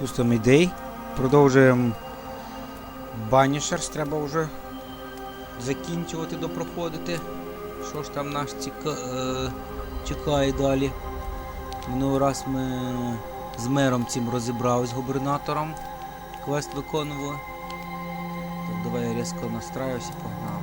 Пустимо ідей. Продовжуємо Banishers, треба вже закінчувати, допроходити. Що ж там нас чекає далі. Минулий раз ми з мером цим розібрались, губернатором. Квест виконували. Так, давай я різко настраюсь і погнали.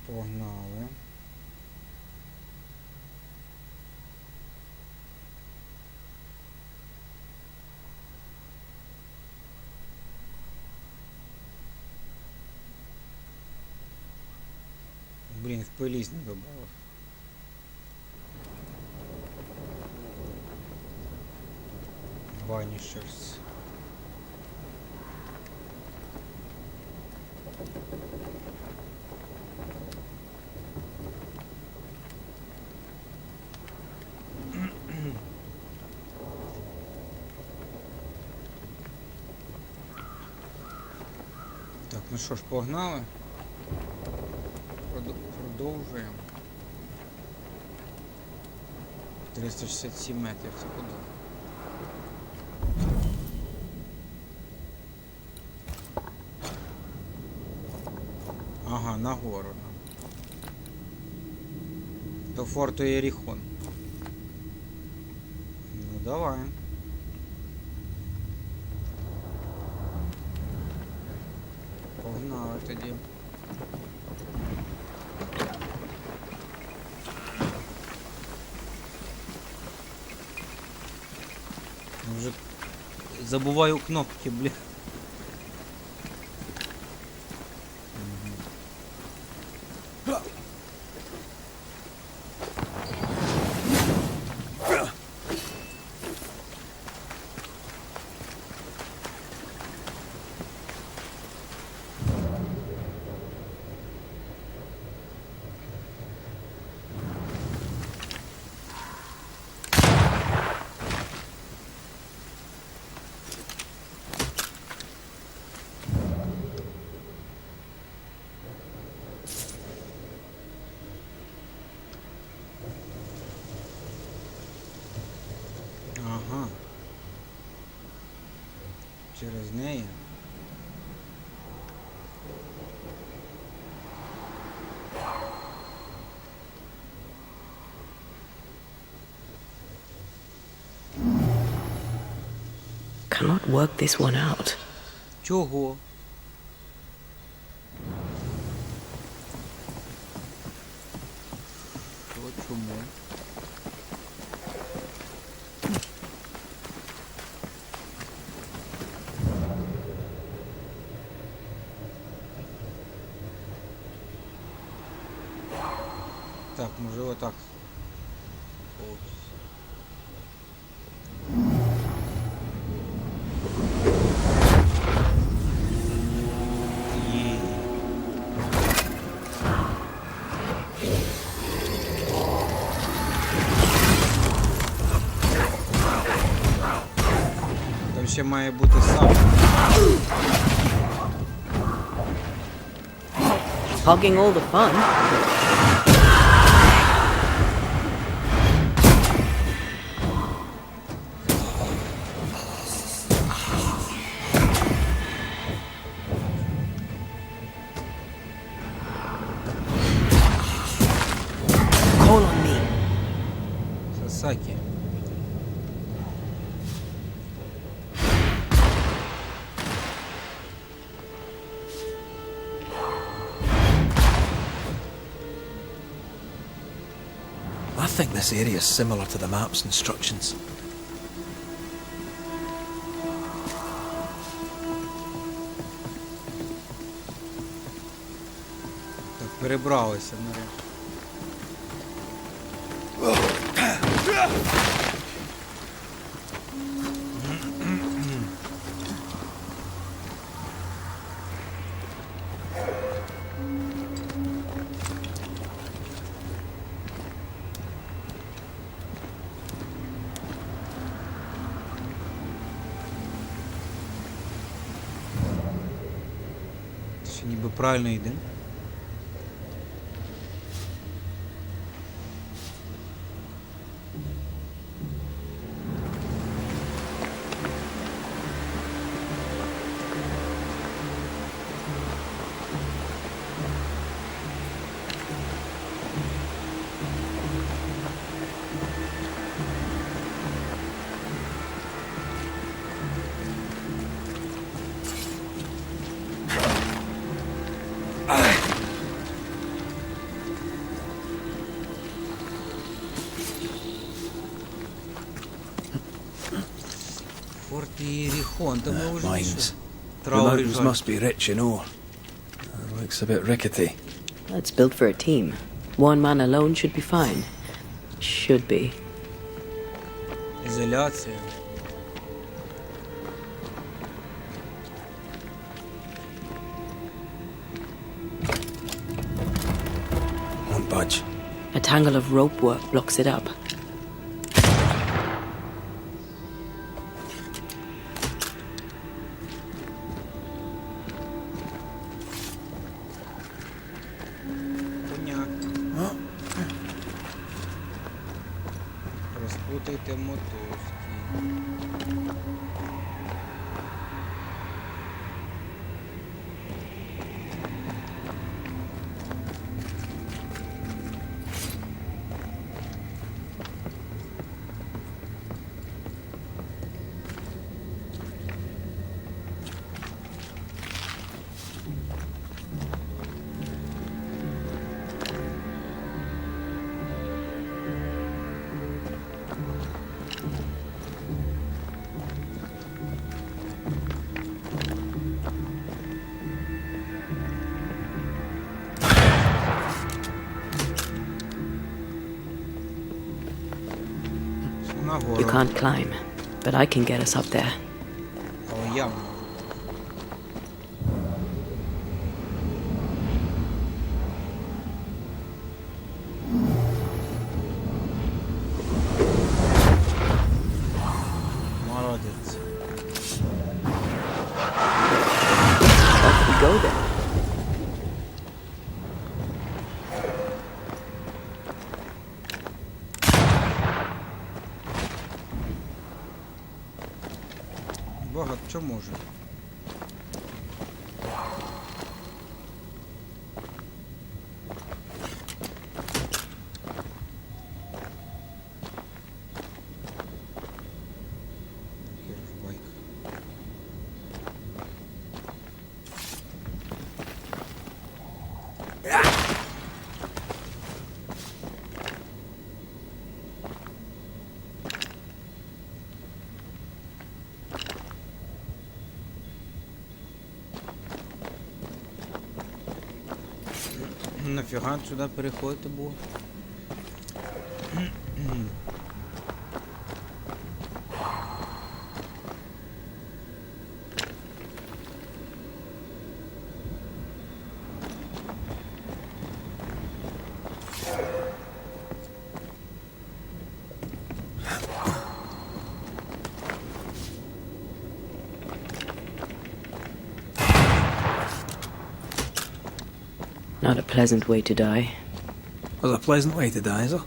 Погнали. Блін, в пилість не добавив. Banishers. Так, ну що ж, погнали. Продовжуємо. 367 метрів, це куди? Ага, нагору. До форту Єріхон. Ну давай. Погнали тоді. Вже забуваю кнопки, блін. Ага. Через неї. Cannot work this one out. Чого? Чому? Так, може отак. Там ще має бути сам. Hogging all the fun. Call on me. Сасаки. think this area is similar to the map's instructions. Так, перебралися нарешті. Ще ніби правильно йдемо. Форт Иерихон, там мы уже Mines. The Траури mountains жаль. must be rich in ore. Looks a bit rickety. It's built for a team. One man alone should be fine. Should be. Изоляция. Won't budge. A tangle of rope work blocks it up. Понятно. Розпутайте мотузки. Нагору. You can't climb, but I can get us up there. Але я можу. Молодець. Off we go then. Багато що може. Байк. Нафіга сюди переходити було? Not a pleasant way to die. There's a pleasant way to die, is there?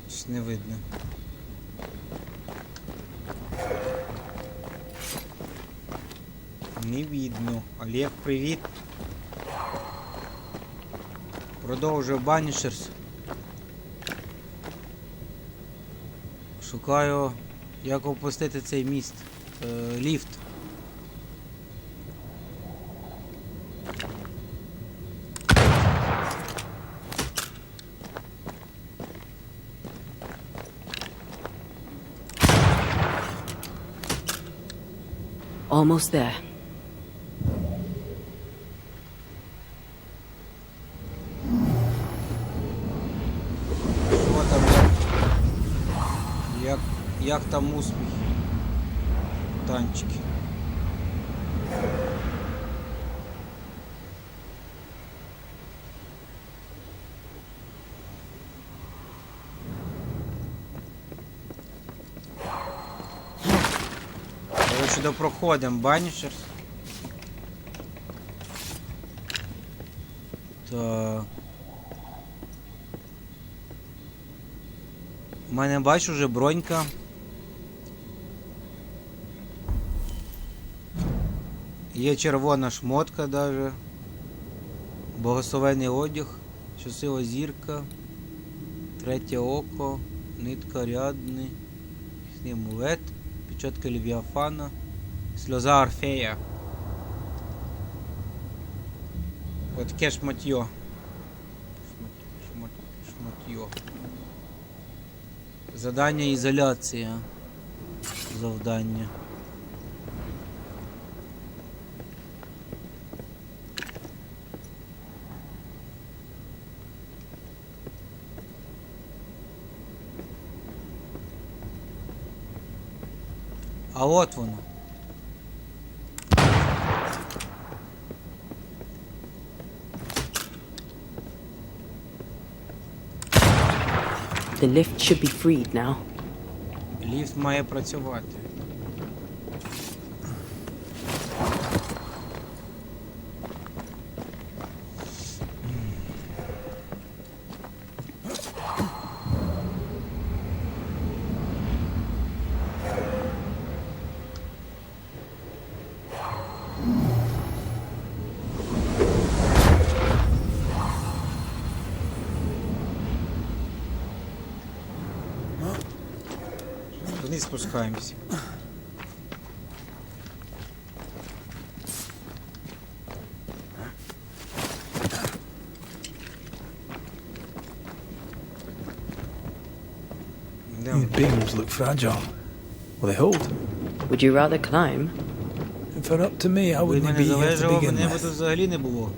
Щось не видно. Не видно. Олег, привіт. Продовжую Banishers. Шукаю, як опустити цей міст. Ліфт. Almost there. Що там? Як там успіх? Танчики. Короче, допроходимо Banishers. Так. У мене, бачу, вже бронька. Є червона шмотка даже. Благословений одяг. Щаслива зірка. Третє око. Нитка рядний. Амулет. Печатка Левіафана. Сльоза Орфея. От таке шмотьо. Шмотьо. Задання ізоляція. Завдання. А от воно. The lift should be freed now. Ліфт має працювати. Вниз спускаємося. These beams look fragile. Will they hold? Would you rather climb? If it were up to me, I Якби wouldn't мене be here to залежало, begin мене б with. тут взагалі не було.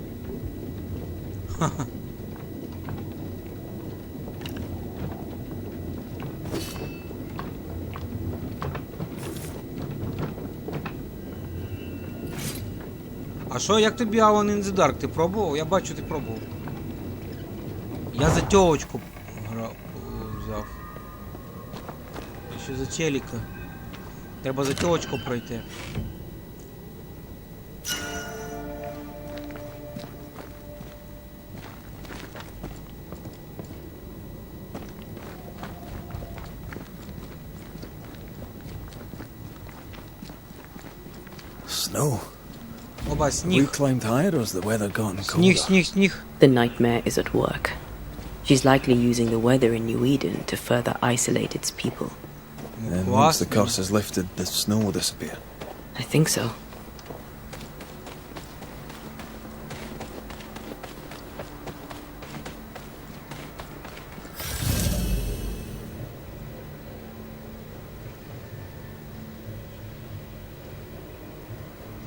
А що, як тобі Alone in the Dark? Ти пробував? Я бачу, ти пробував. Я за тьовочку взяв. Ще за челіка. Треба за тьовочку пройти. Snow. Оба, We сніг. climbed higher, or has the weather gone Сніг, colder? сніг, сніг. The nightmare is at work. She's likely using the weather in New Eden to further isolate its people. And once the Класно. curse is lifted, the snow will disappear. I think so.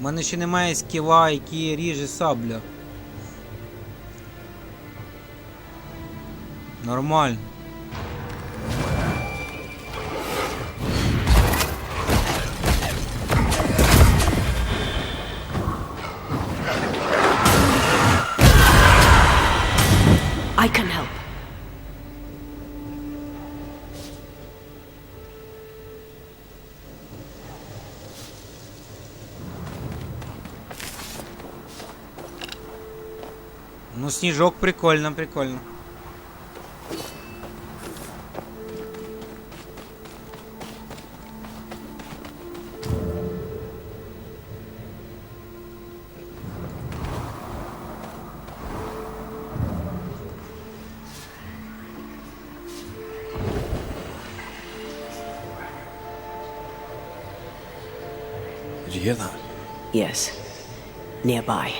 У мене ще немає скіла, який ріже сабля. Нормально. I can help. Ну, сніжок прикольно, прикольно. you hear that? Yes. Nearby.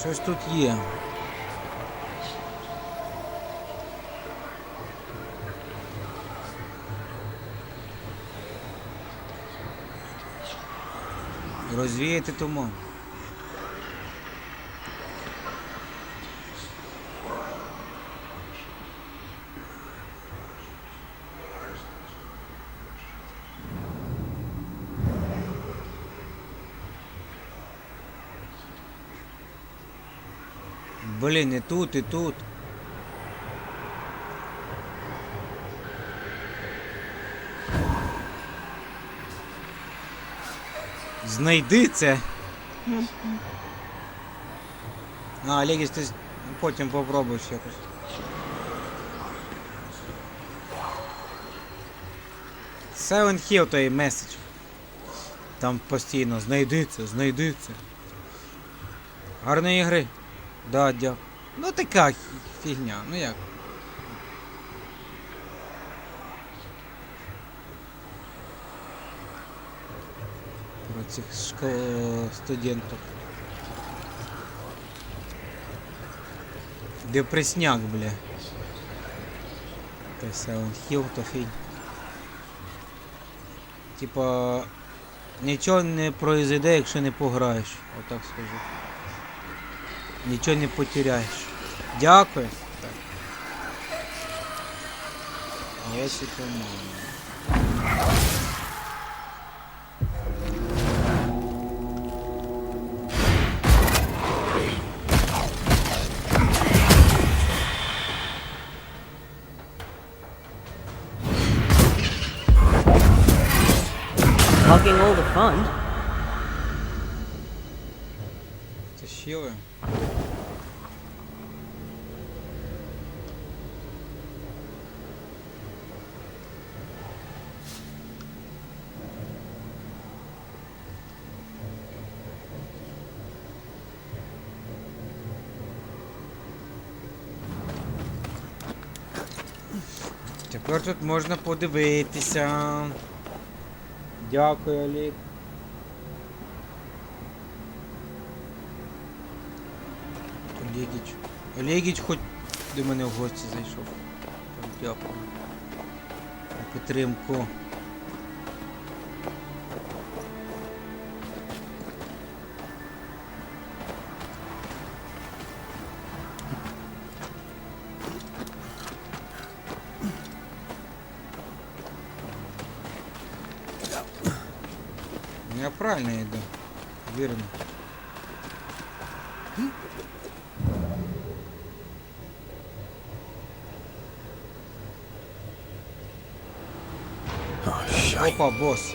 Щось тут є. Розвіяти туман. Блін, і тут, і тут. Знайди це. А, Легіс, ти потім попробуєш якось. Silent Hill той меседж. Там постійно знайди це, знайди це. Гарної ігри. Да, дякую. Ну така фігня, ну як. Про цих студентів. Депресняк, бля. Той Silent Hill, то фігня. Типа, нічого не произойде, якщо не пограєш. Отак скажу. Нічого не потеряєш. Дякую. Так. А ось і туман. Hogging all the fun. Це щіли. Тепер тут можна подивитися. Дякую, Олег. Олегіч. Олегіч хоч до мене в гості зайшов. Так, дякую. За підтримку. Я правильно иду. Верно. Oh, shite. Опа, босс.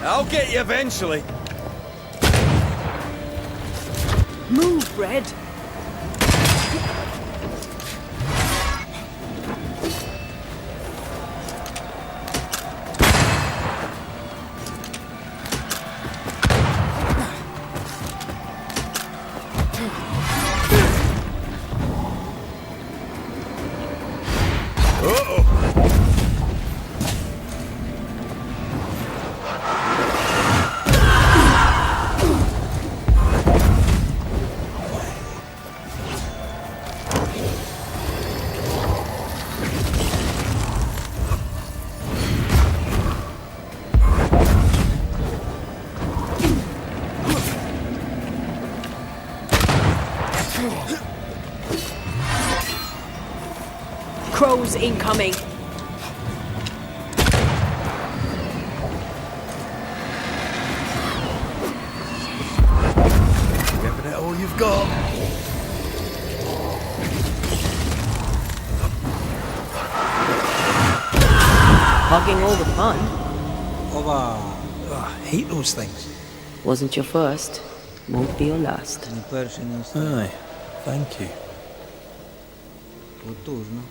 I'll get you eventually. Move, Red. Crows incoming. Giving it all you've got. Hogging all the fun. Опа. Oh, I hate those things. Wasn't your first. Won't be your last. Не перший, не останній. Aye, thank you. Потужно.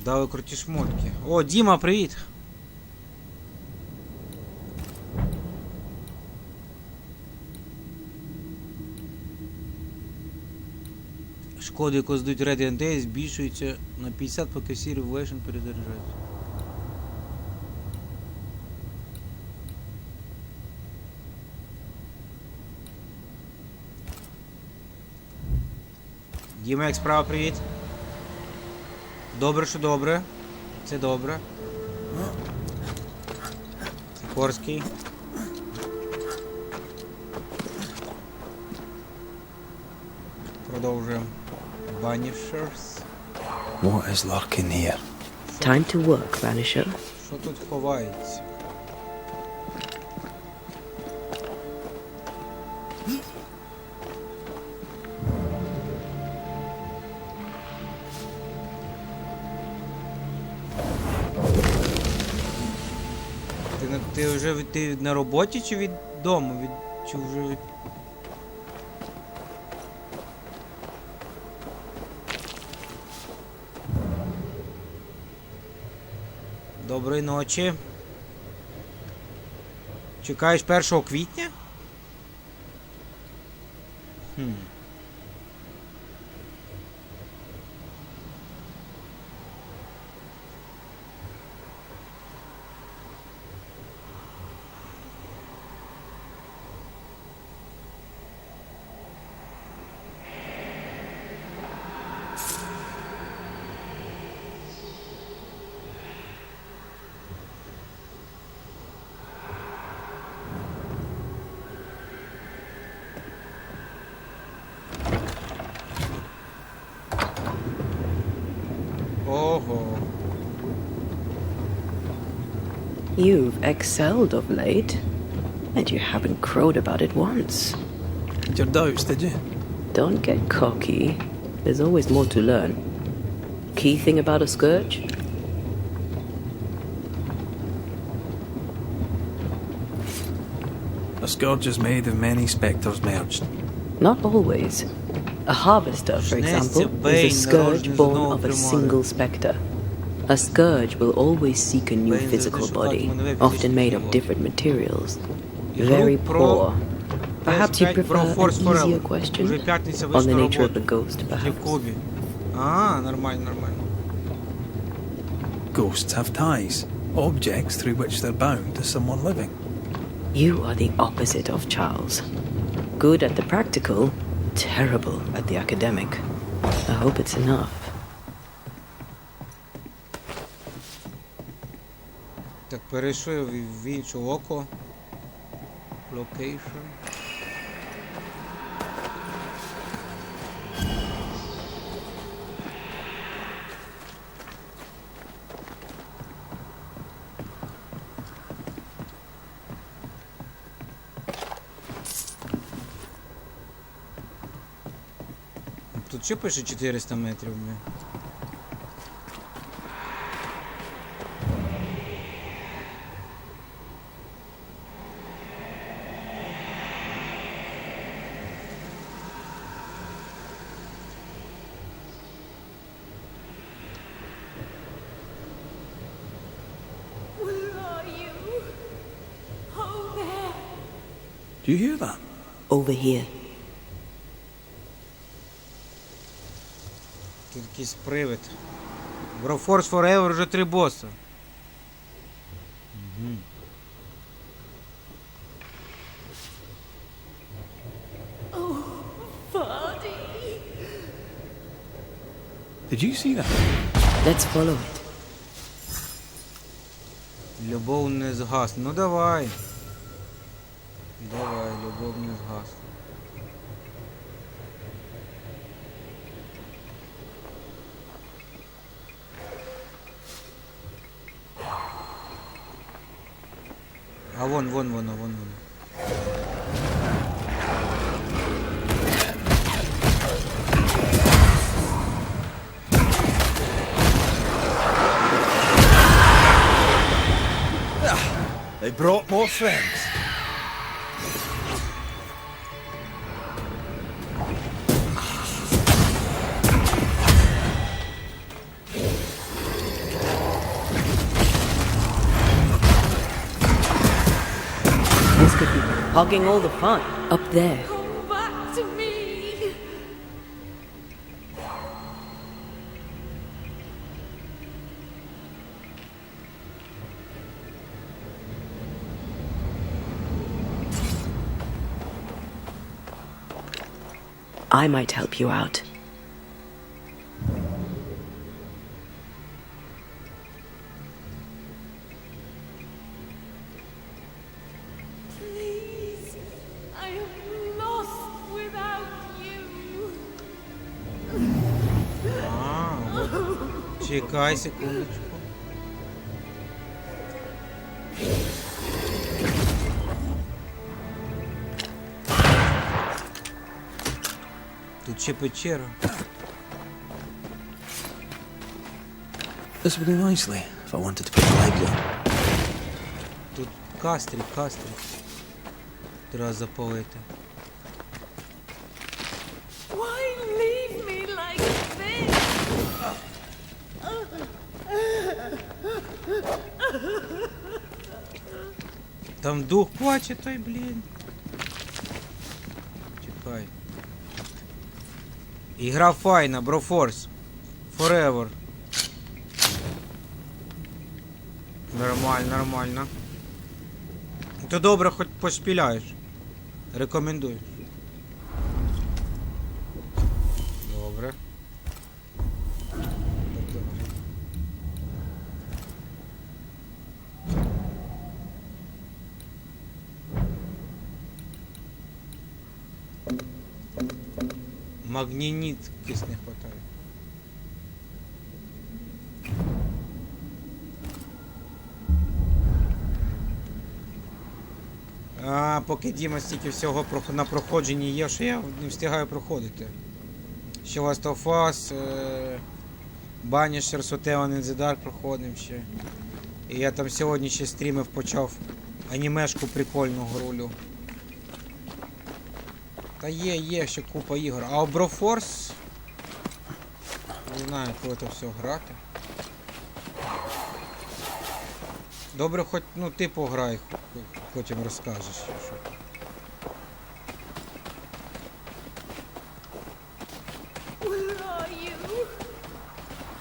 Дали круті шмотки. О, Діма, привіт! Шкоди, яку здають Red і Antea, збільшуються на 50, поки всі ревелейшн перезаряджаються. Діма, як справа, привіт. Добре, що добре. Це добре. Сикорський. Продовжуємо. Banishers. What is lurking here? Time to work, Vanisher. Що тут ховається? Ти вже ти на роботі чи від дому? Чи вже... Доброї ночі. Чекаєш 1 квітня? Ого. You've excelled of late, and you haven't crowed about it once. Had your doubts, did you? Don't get cocky. There's always more to learn. Key thing about a scourge? A scourge is made of many spectres merged. Not always. A harvester, for example, is a scourge born of a single spectre. A scourge will always seek a new physical body, often made of different materials. Very poor. Perhaps you prefer an easier question? On the nature of the ghost, perhaps? Нормально, нормально. Ghosts have ties, objects through which they're bound to someone living. You are the opposite of Charles. Good at the practical, terrible at the academic. I hope it's enough. Так, перейшли в інше око. Location. Тут ще пише 400 метрів, бля. Do you hear that? Over here. Тут якийсь привид. Broforce Forever вже 3 боса. Did you see that? Let's follow it. Любов не згасне. Ну давай. Давай, любов не згасне. А вон воно. They brought more friends. hogging all the fun. Up there. Come back to me. I might help you out. Please, I am lost without you. Чекай секундочку. Тут ще печера. This would do nicely if I wanted to put a leg on. Тут кастрик. Треба запалити. Why leave me like this? Там дух плаче той, блін. Чекай. Ігра файна, Брофорс. Forever. Нормально. То добре, хоч пошпіляєш. Рекомендую. Добре. Магнініт кис не хватає. Поки Діма стільки всього на проходженні є, що я не встигаю проходити. Ще Last of Us, Banishers, Antea Duarte and Red проходимо ще. І я там сьогодні ще стрімив, почав анімешку прикольну ролю. Та є ще купа ігор. А Брофорс... Не знаю, коли це все грати. Добре, хоч, ну, ти пограй, потім розкажеш, що. Where are you?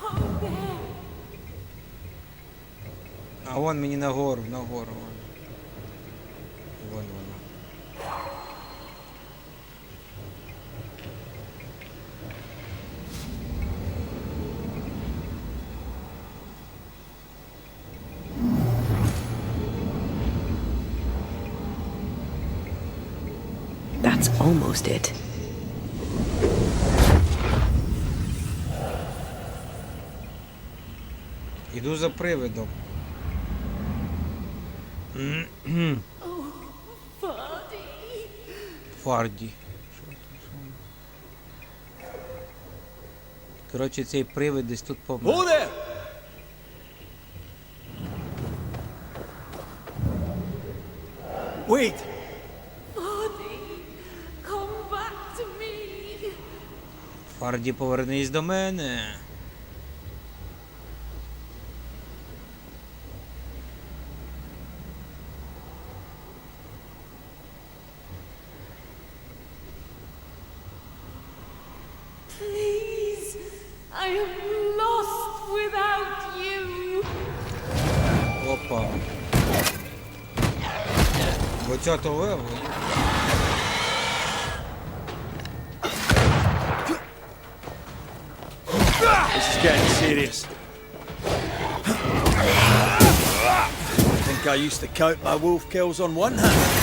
Oh, there. А вон мені нагору. Вон вона. That's almost it. Іду за привидом. Фарді. Коротше, цей привид десь тут помер. There! Wait! Buddy, come back to me. Фарді, повернись до мене. Please, I am lost without you. Опа. 20-го левел. This is getting serious. I think I used to count my wolf kills on one hand.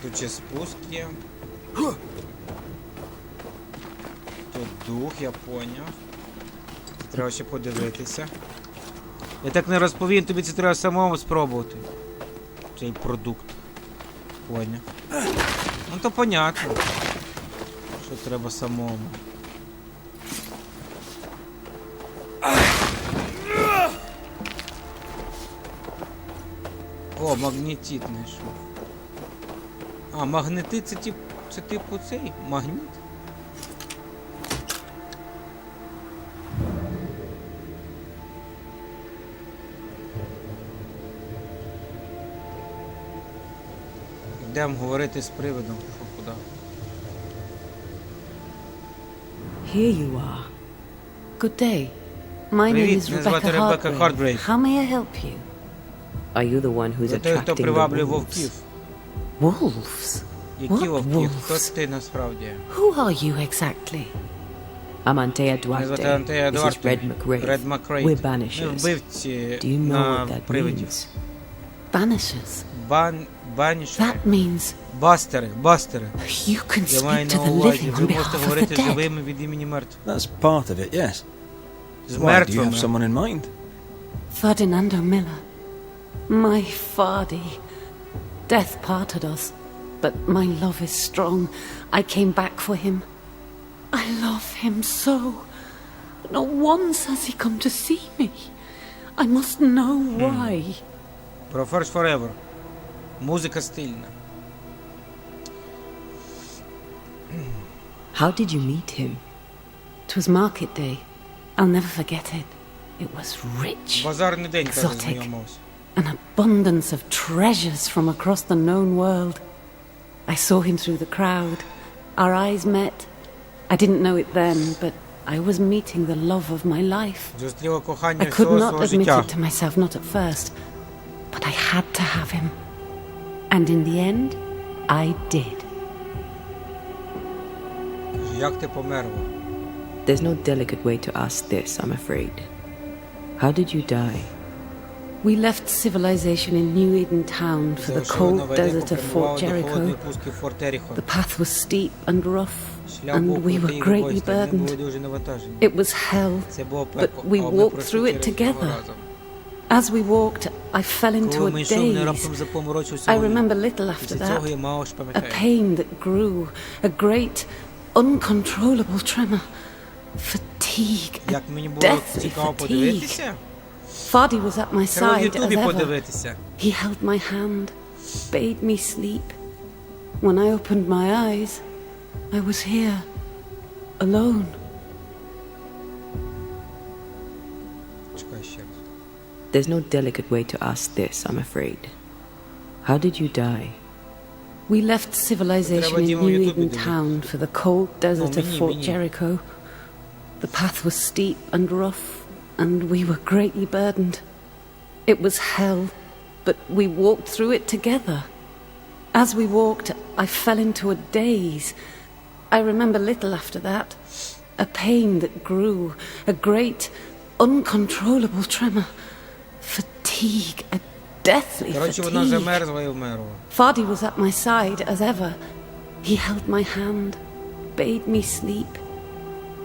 Тут ще спуск є. Тут дух, я поняв. Треба ще подивитися. Я так не розповім, тобі це треба самому спробувати. Цей продукт. Поняв. Ну то понятно. Що треба самому. О, магнетит знайшов. А, магнетит це типу цей магніт. Йдемо говорити з привидом. Що, куди? Here you are. Good day. My name Привіт, is мене звати Rebecca Ребекка Hargrave. Хардгрейв. How may I help you? Are you the one who's Це той, хто attracting the приваблює wolves? вовків. Wolves? Які What вовки? Хто wolves? ти насправді? Who are you exactly? I'm Antea Мене звати Duarte. Антея This is Дуарте. Red McRaith. Ред Макрейт. We're Ми Banishers. вбивці Do you know на what that привидів. means? Banishers. Банішери. That means Бастери. you can Я маю speak на to the увазі, living ви on можете behalf of говорити the dead. живими від імені мертвих. That's part of it, yes. З Why, do you мертвими. have someone in mind? Ferdinando Miller. My Fardy. Death parted us, but my love is strong. I came back for him. I love him so. Not once has he come to see me. I must know why. Про First Forever. Музика стильна. How did you meet him? It was market day. I'll never forget it. It was rich, Базарний день, каже, exotic, знайомився. an abundance of treasures from across the known world. I saw him through the crowd. Our eyes met. I didn't know it then, but I was meeting the love of my life. Зустріла кохання I could всього not свого admit життя. it to myself, not at first, but I had to have him. And in the end, I did. Каже, як ти померла? There's no delicate way to ask this, I'm afraid. How did you die? We left civilization in New Eden Town for the Залишили cold нове desert of попрямували Fort до холодної Jericho. пустки Форт Еріхон. The path was steep and rough, Шлях and був we were крутий і greatly вибоїстий, ми були burdened. дуже навантажені. It was hell, Це було but пекло, we а ми walked пройшли through it через нього together. разом. As we walked, I fell into Коли a ми йшли, мене daze. раптом запоморочився I вогонь. remember little after Після цього я that. мало ж A пам'ятаю. pain that grew, a great, uncontrollable tremor. Fatigue, a Як мені було deathly цікаво fatigue. подивитися. Fardy was at my Треба в side as Ютубі ever. подивитися. He held my hand, bade me sleep. When I opened my eyes, I was here, alone. Чекай ще раз. There's no delicate way to ask this, I'm afraid. How did you die? We left civilization in Треба New Ютубі Eden дивитися. Town for the cold desert of мені, Fort мені. Jericho. The path was steep and rough, and we were greatly burdened. It was hell, but we walked through it together. As we walked, I fell into a daze. I remember little after that. A pain that grew, a great, uncontrollable tremor. Fatigue, a deathly Коротше, вона fatigue. замерзла і вмерла. Fardy was at my side as ever. He held my hand, bade me sleep.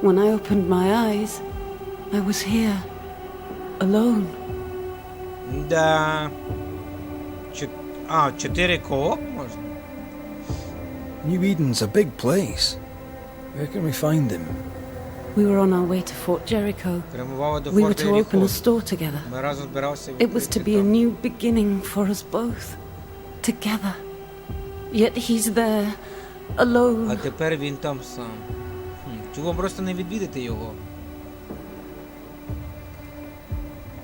When I opened my eyes, I was here, alone. Да. 4 кооп можна? New Eden's a big place. Where can we find him? We were on our way to Fort Jericho. Прямувала до We were Форта to open a Еріхон. store together. Ми разом збиралися It was to be a там. new beginning for us both. Together. Yet he's there, А alone. тепер він там сам. Чого просто не відвідати його?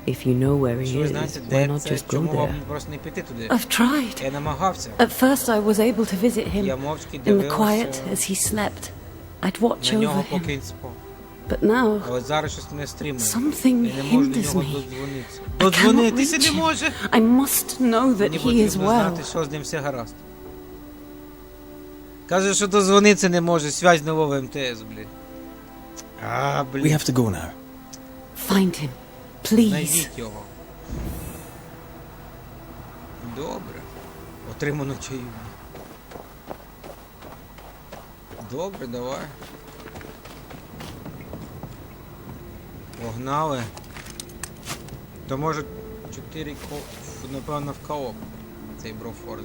If you know where he Якщо ви is, знаєте, why де not це, just go чому вам there? просто не піти туди? I've tried. Я намагався. At first I was able to visit Я him мовчки in the quiet дивився as he slept. I'd watch на over нього, him. поки він спав. But now, Але зараз щось мене стримує. something Я не можу до hinders нього me. додзвонитися. I cannot Додзвонитися reach не him. може? I must know that Мені he is потрібно well. знати, що з ним все гаразд. Каже, що дозвонитися не може. Связь нового МТС, блін. We Блін. have to go now. Find him, please. Знайдіть його. Добре. Отримано чаїв. Добре, давай. Погнали. То може 4 напевно в кооп. Цей Брофорд.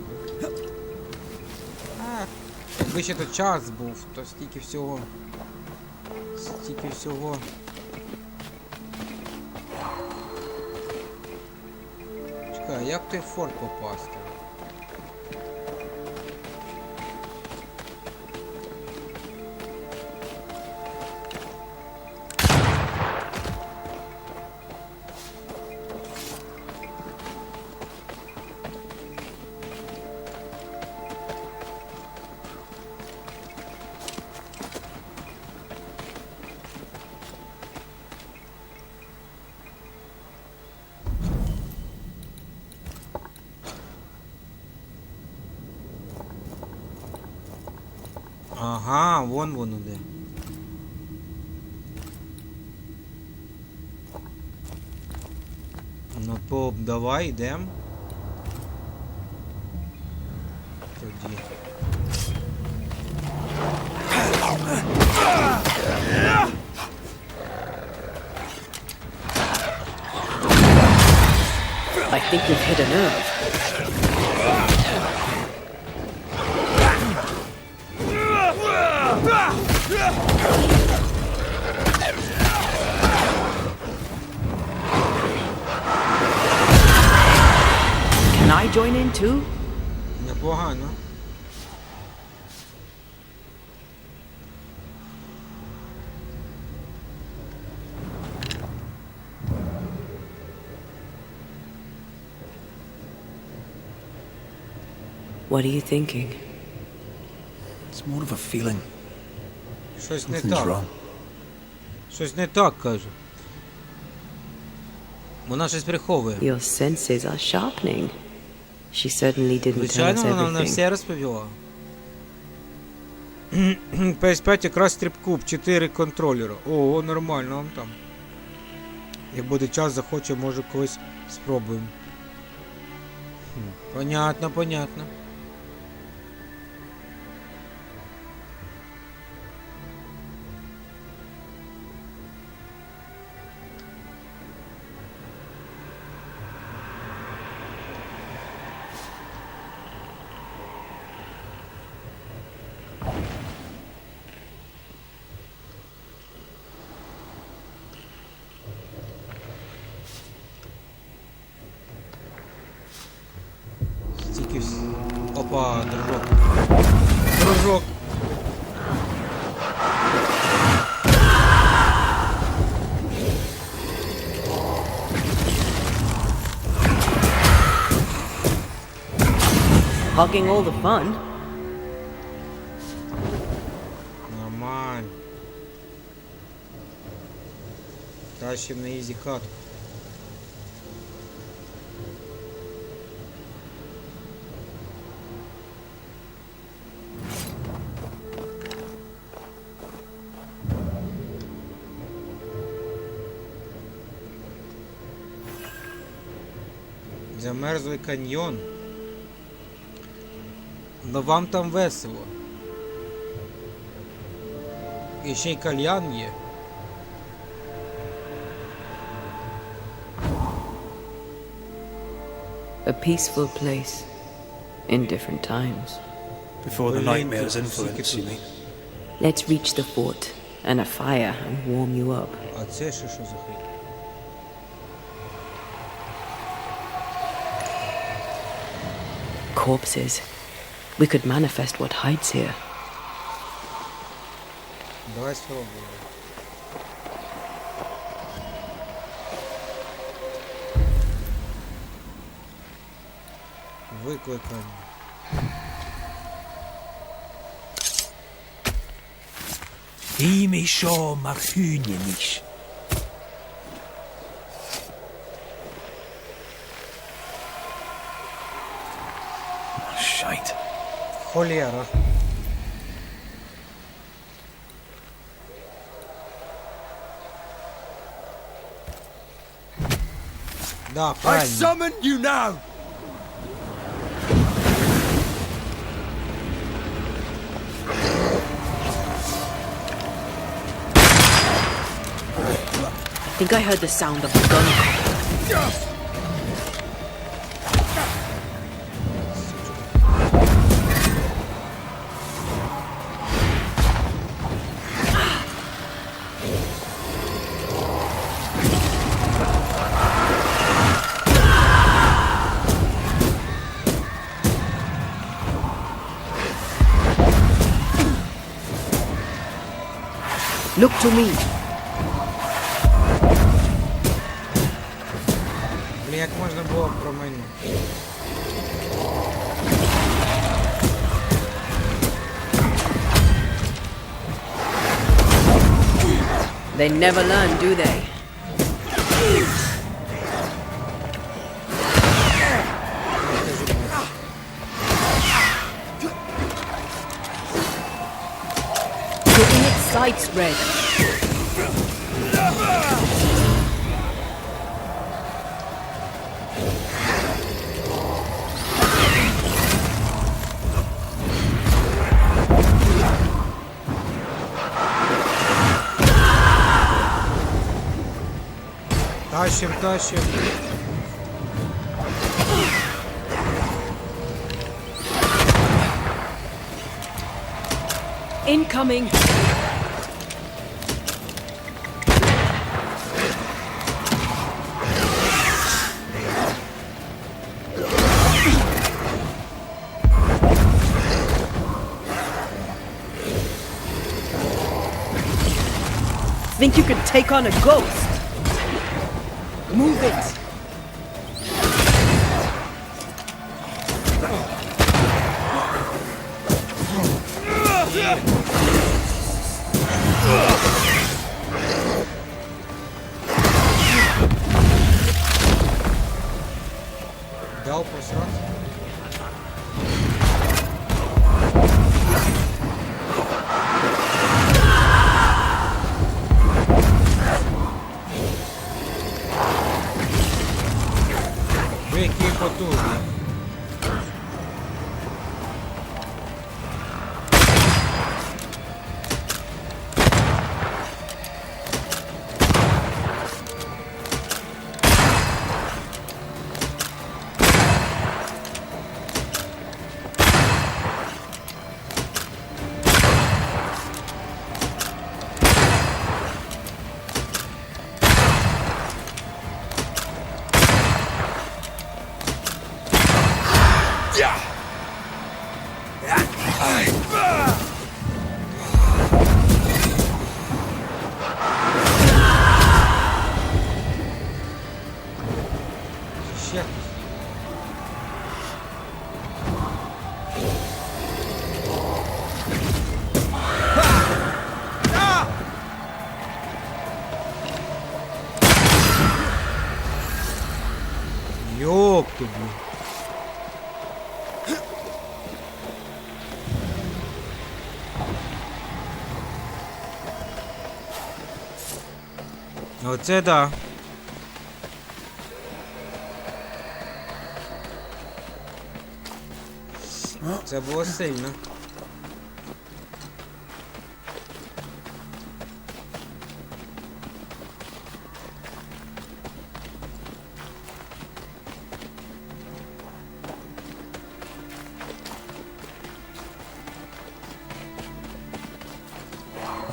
Якби ще то час був, то стільки всього. Стільки всього. Чекай, як в той форт попасти? Ага, вон воно де. Ну, поп, давай, йдем. Тоді. I think we've hit a nerve. Can I join in too? Непогано. What are you thinking? It's more of a feeling. Щось не Nothing's так. wrong. Щось не так, кажу. Вона щось приховує. Your senses are sharpening. She certainly didn't tell us Звичайно, вона не everything. все розповіла. PS5 якраз стрибкуб, 4 контролера. Ого, нормально вам там. Як буде час, захоче, може колись спробуємо. Понятно, понятно. Стільки Опа, дружок. Дружок. Hogging all the fun. Нормально. Тащим на ізі катку. Замерзлий каньйон. Но вам там весело. І ще й кальян є. A peaceful place in different times. Before the nightmare's influence, you mean? Let's reach the fort and a fire and warm you up. А це ще що за хрень? Corpses. We could manifest what hides here. Давай спробуємо. Викликання. Imi sho marhynimish. Shite. Холера. Да, I правильно. summon you now! I think I heard the sound of a gun. Look to me. Блін, як можна було промайнути? They never learn, do they? sights, Red. Тащим, тащим. Incoming. Think you could take on a ghost? Move it. Дал посрать. Який потужний. Ще. Ёб ты, блин. Оце да. Це було сильно.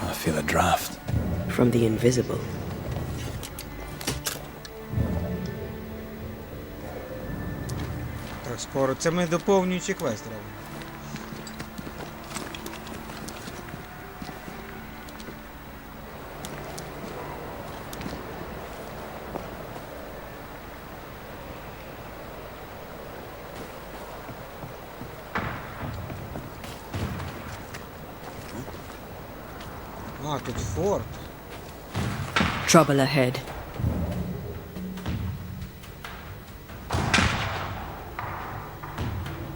I feel a draft. From the invisible. Так, скоро. Це ми доповнюючи квест робимо. А, тут форт. Trouble ahead.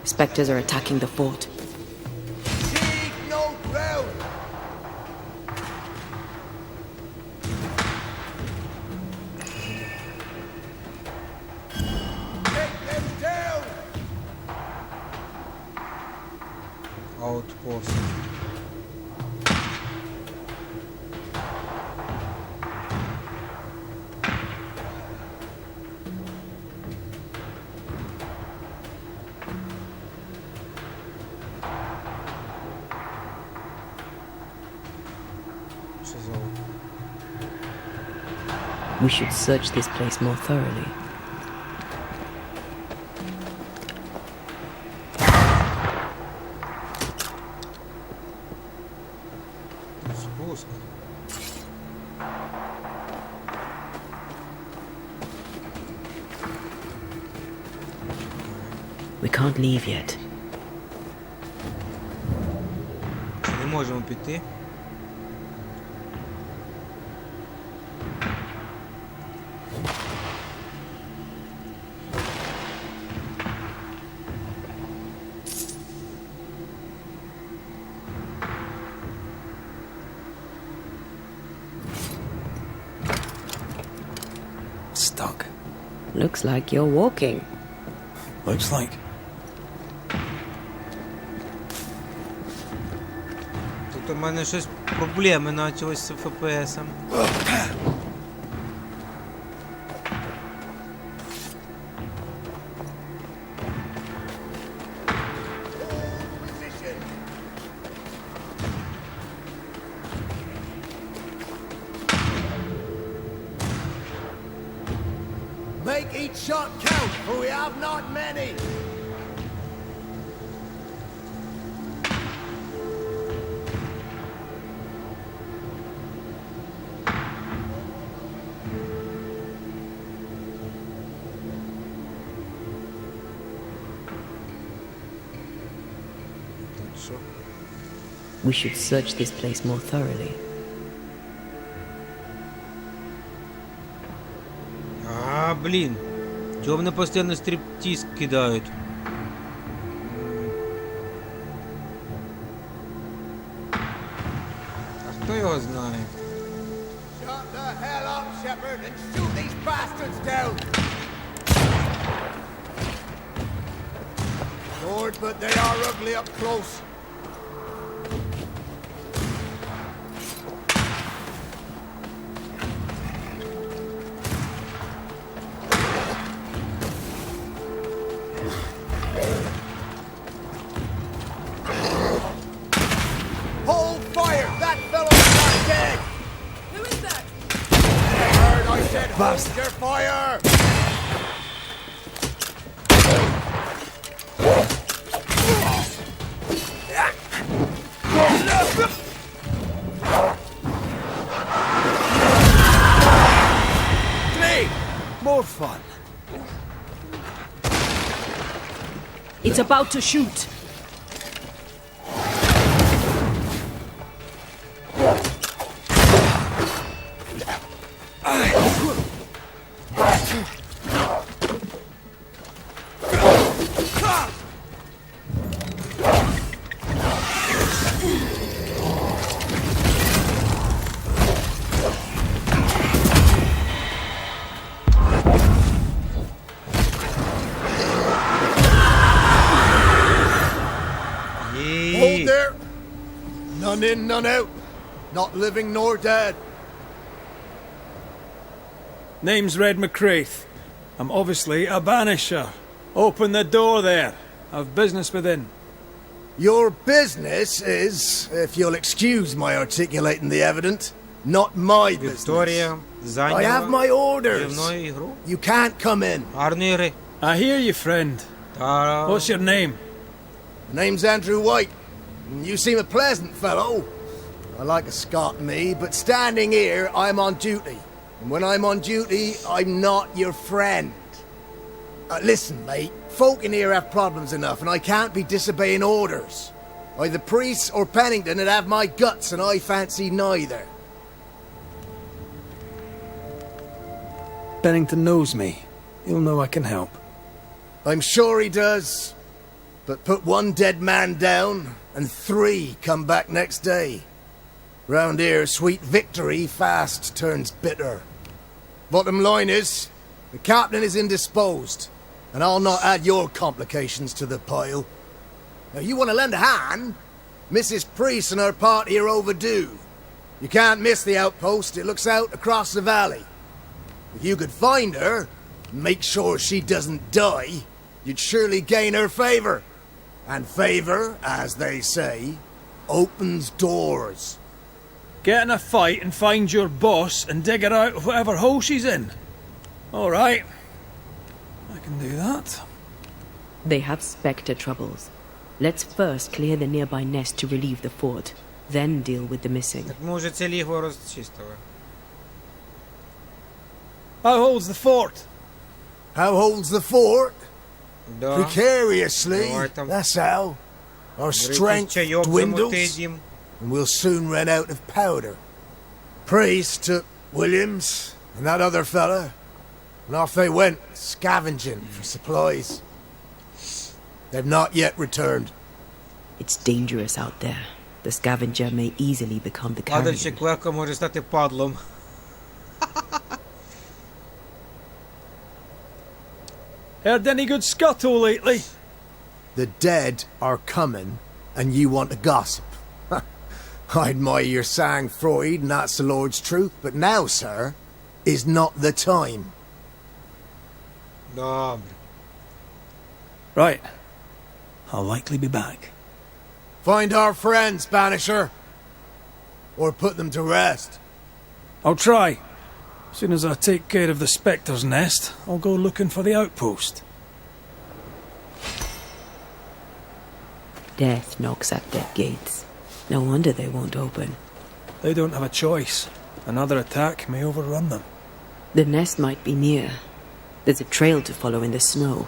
Spectres are attacking the fort. Seek no ground. Take them down. Аутпост. Що за We should search this place more thoroughly. спуск? We can't leave yet. Не можемо піти. Looks like you're walking. Looks like. Тут у мене щось проблеми почалися з ФПСом. Make each shot count, for we have not many. We should search this place more thoroughly. А, блін. Чого вони постійно стриптіз кидають? А хто його знає? Shut the hell up, Shepherd, and shoot these bastards down! Lord, but they are ugly up close. Hold fire! That fellow's not dead! Who is that? Heard I said hold your fire! Hey! More fun. It's about to shoot. Hold there! None in, none out. Not living nor dead. Name's Red McRaith. I'm obviously a banisher. Open the door there. I've business within. Your business is, if you'll excuse my articulating the evident, not my business. Вікторія I have зайняла my orders. дневну ігру. You can't come in. Гарної гри. I hear you, friend. Та... What's your name? My name's Andrew White. And you seem a pleasant fellow. I like a Scot, me, but standing here, I'm on duty. And when I'm on duty, I'm not your friend. Listen, mate, folk in here have problems enough, and I can't be disobeying orders. Either priests or Pennington would have my guts, and I fancy neither. Bennington knows me. He'll know I can help. I'm sure he does. But put one dead man down, and 3 come back next day. Round here, sweet victory fast turns bitter. Bottom line is, the captain is indisposed, and I'll not add your complications to the pile. Now, you want to lend a hand? Mrs. Priest and her party are overdue. You can't miss the outpost, it looks out across the valley. If you could find her, and make sure she doesn't die, you'd surely gain her favor. And favor, as they say, opens doors. Get in a fight and find your boss and dig her out of whatever hole she's in. All right. I can do that. They have Spectre troubles. Let's first clear the nearby nest to relieve the fort, then deal with the missing. Так ми вже це лігво розчистили. How holds the fort? How holds the fort? Да. Precariously, Давай там. that's how. Our Беріть strength чайок dwindles, замутить їм. and we'll soon run out of powder. Priest took Williams and that other fella, and off they went, scavenging for supplies. They've not yet returned. It's dangerous out there. The scavenger may easily become the carrion. Падальщик легко може стати падлом. Heard any good scuttle lately? The dead are coming, and you want to gossip. I admire your sang-froid, and that's the Lord's truth, but now, sir, is not the time. Добре. Right. I'll likely be back. Find our friends, Banisher. Or put them to rest. I'll try. As soon as I take care of the Spectre's nest, I'll go looking for the outpost. Death knocks at their gates. No wonder they won't open. They don't have a choice. Another attack may overrun them. The nest might be near. There's a trail to follow in the snow.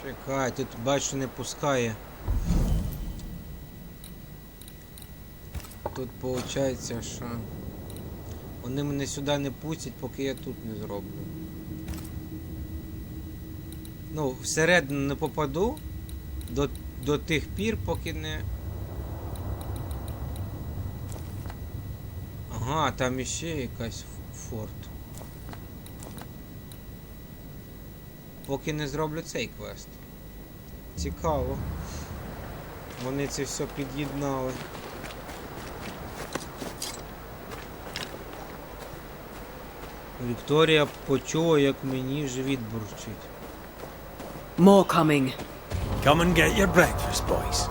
Чекай, тут бачу не пускає. Тут виходить, що вони мене сюди не пустять, поки я тут не зроблю. Ну, всередину не попаду до тих пір, поки не... Ага, там іще якась форт. Поки не зроблю цей квест. Цікаво. Вони це все під'єднали. Вікторія почула, як мені живіт бурчить. More coming. Come and get your breakfast, boys.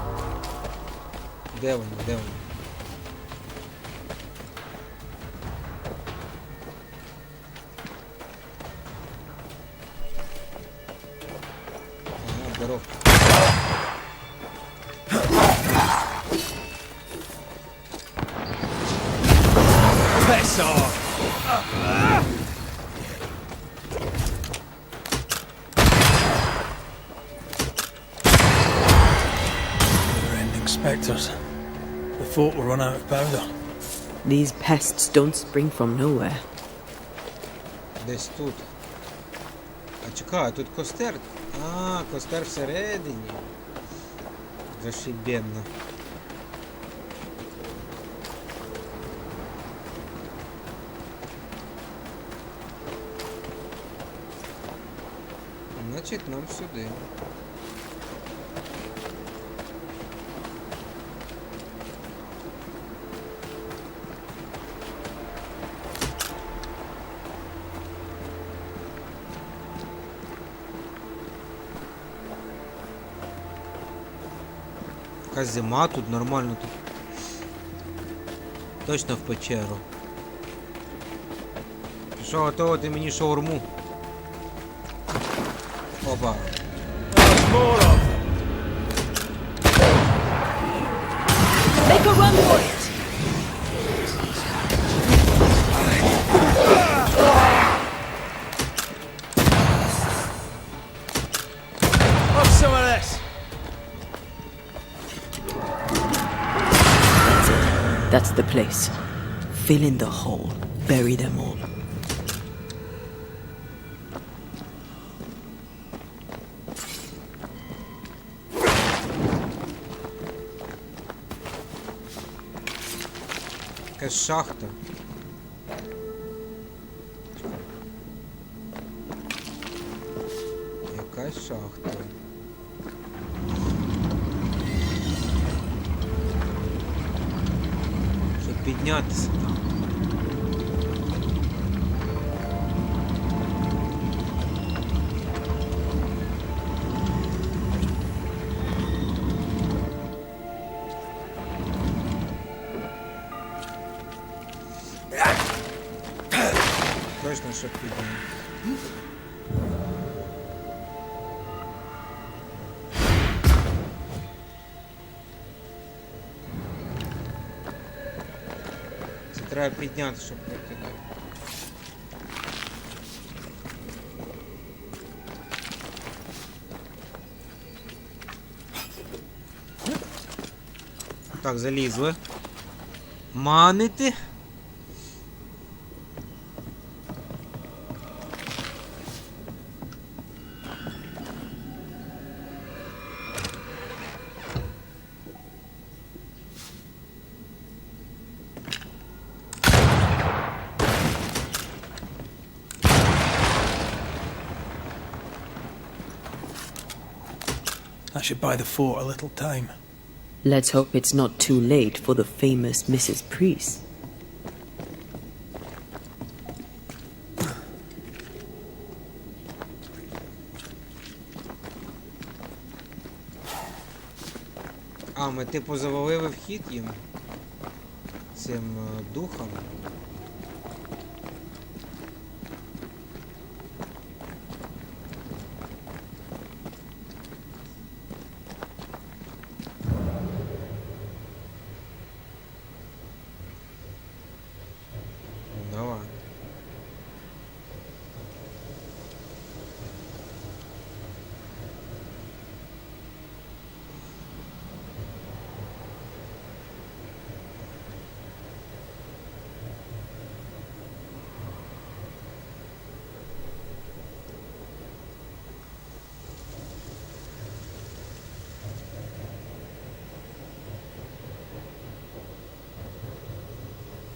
Де вони? Де вони? Ага, здоров. Piss off! Never-ending spectres. The fort will run out of powder. These pests don't spring from nowhere. Десь тут. А чекай, тут костер. А, костер всередині. Зашибенно. Значить, нам сюди. Якась зима тут, нормально тут. Точно в печеру. Що, готувати мені шаурму? Опа. Make a run for it! Have some of this! That's the place. Fill in the hole. Bury them all. Якась шахта. Якась шахта. Щоб піднятися там. Точно, щоб підняти. Це треба підняти, щоб пройти далі. Так, залізли. Манити. That should buy the fort a little time. Let's hope it's not too late for the famous Mrs. Priest. А, ми типу завалили вхід їм. Цим духом. Давай.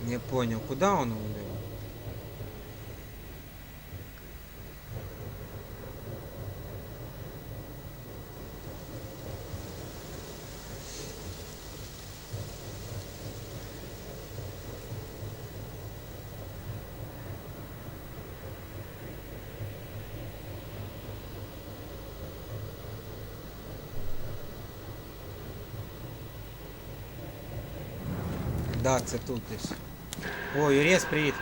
Не понял, куда он ударил? Да, це тут десь. О, Юрес, привіт.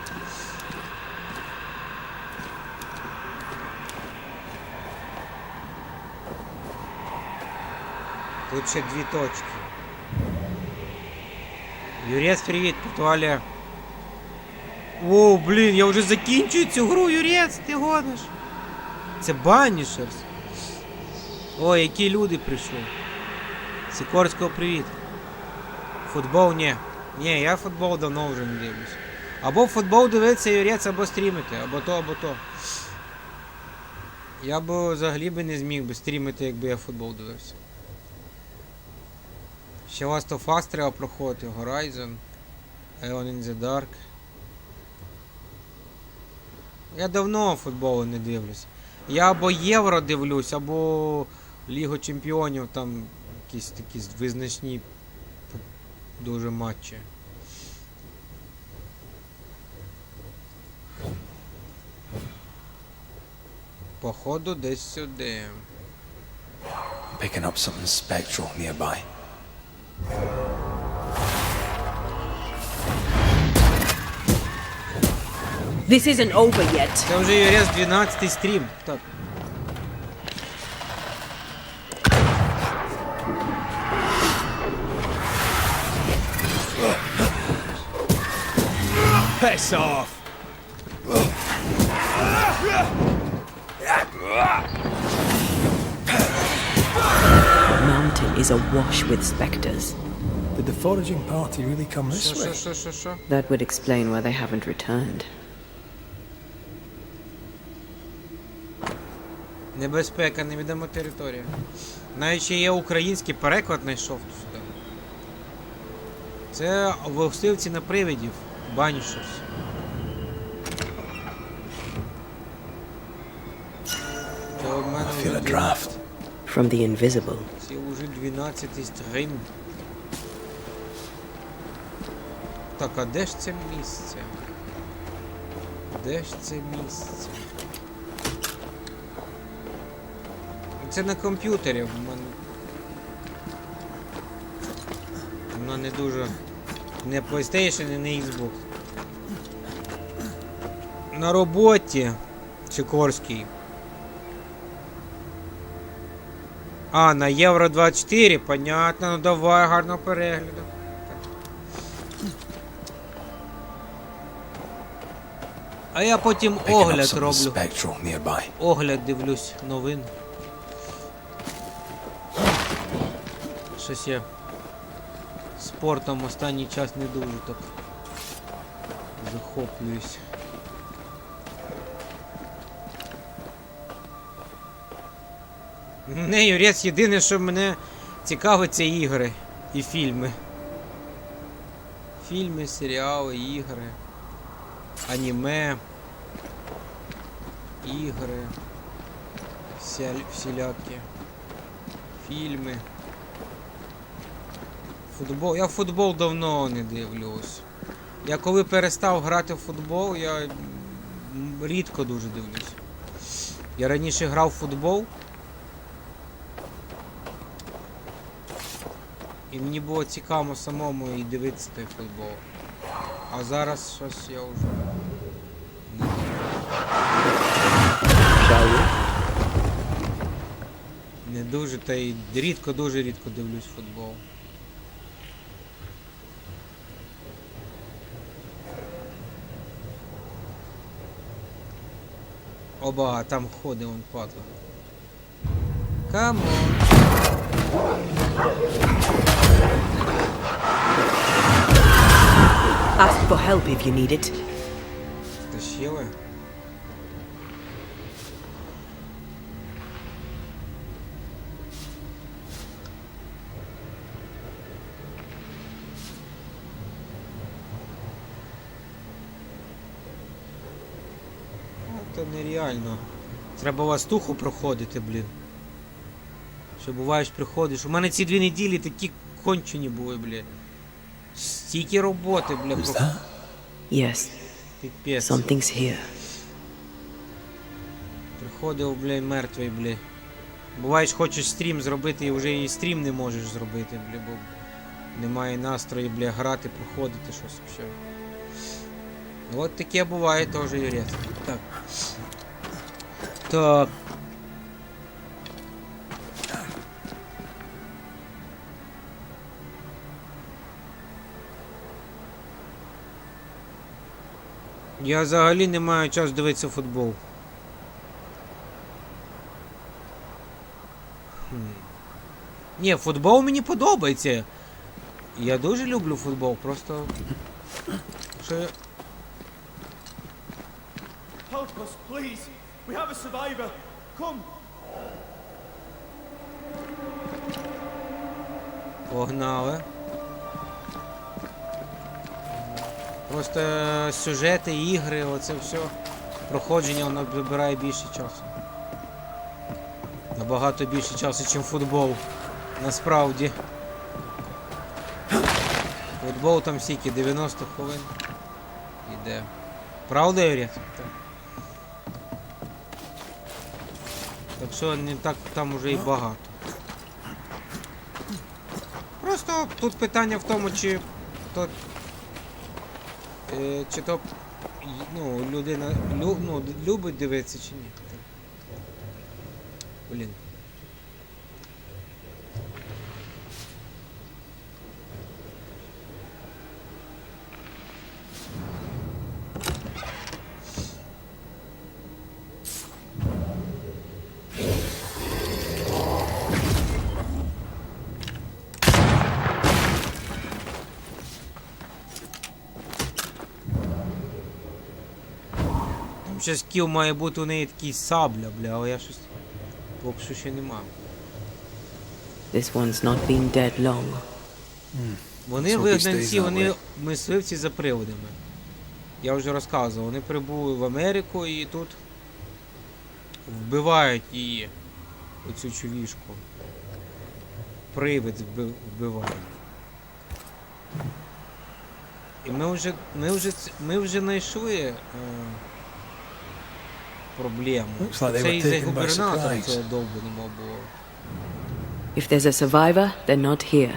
Тут ще 2 точки. Юрес, привіт, Португалія. Воу, блін, я вже закінчую цю гру, Юрес, ти гониш. Це Banishers. Ой, які люди прийшли. Сікорського привіт. Футбол, ні. Ні, я футбол давно вже не дивлюсь. Або футбол дивиться Юрець, або стрімити, або то, або то. Я б взагалі би не зміг би стрімити, якби я футбол дивився. Ще Last of Us треба проходити, Horizon, Alone in the Dark. Я давно футболу не дивлюсь. Я або Євро дивлюсь, або Лігу Чемпіонів, там якісь такі визначні дуже матчі. Походу десь сюди. Picking up something spectral nearby. This isn't over yet. Це вже Юрес 12-й стрім. Так. Piss off! Mountain is awash with specters. Did the foraging party really come this way? Що? That would explain why they haven't returned. Небезпека, невідома територія. Навіть ще є український переклад знайшов сюди. Це вовсивці на привидів. Banishers. Це в мене I feel a draft. From the invisible. Це вже 12-й стрім. Так, а де ж це місце? Де ж це місце? Це на комп'ютері в мене. Воно не дуже... Не PlayStation і не Xbox. На роботі Сікорський. А, на Євро 24, понятно, ну давай, гарного перегляду. А я потім Picking up огляд something роблю. spectral nearby. Огляд дивлюсь новин. Щось я спортом останній час не дуже так захоплююсь. Не, Юрець, єдине, що мене цікавить, це ігри і фільми. Фільми, серіали, ігри, аніме, ігри, всілякі. Фільми. Футбол. Я в футбол давно не дивлюсь. Я коли перестав грати в футбол, я рідко дуже дивлюсь. Я раніше грав в футбол. І мені було цікаво самому і дивитися той футбол. А зараз щось я вже... Shall we? Не дуже, та й рідко, дуже рідко дивлюсь футбол. Оба, там ходить он падла. Камон. Ask for help if you need it. Стащили? Це нереально. Треба вастуху проходити, блін. Що буваєш, приходиш. У мене ці 2 неділі такі кончені були, блін. Стільки роботи, блін. Who's that? Yes, Піпець. something's here. Приходив, блін, мертвий, блін. Буваєш, хочеш стрім зробити і вже і стрім не можеш зробити, блін, бо немає настрою, блін, грати, проходити щось взагалі. Ну от таке буває теж, Юрій. Так. Так. Я взагалі не маю часу дивитися футбол. Ні, футбол мені подобається. Я дуже люблю футбол, просто... Що я... Help us, please. We have a survivor. Come. Погнали. Просто сюжети, ігри, оце все. Проходження, воно забирає більше часу. Набагато більше часу, ніж футбол. Насправді. Футбол там стільки 90 хвилин. Іде. Правда, Юрій? Так що не так там уже і багато. Просто тут питання в тому, чи то ну, людина любить дивитися чи ні. Блін. Ще скіл має бути у неї такий сабля, бля, але я щось поки що ще не мав. This one's not been dead long. Вони So вигнанці, he stays that вони way. мисливці за приводами. Я вже розказував, вони прибули в Америку і тут вбивають її, оцю чувішку. Привид вбивають. І ми вже знайшли проблему. Looks like they Це were із-за taken by губернатора surprise. цього довбаного було. If there's a survivor, they're not here.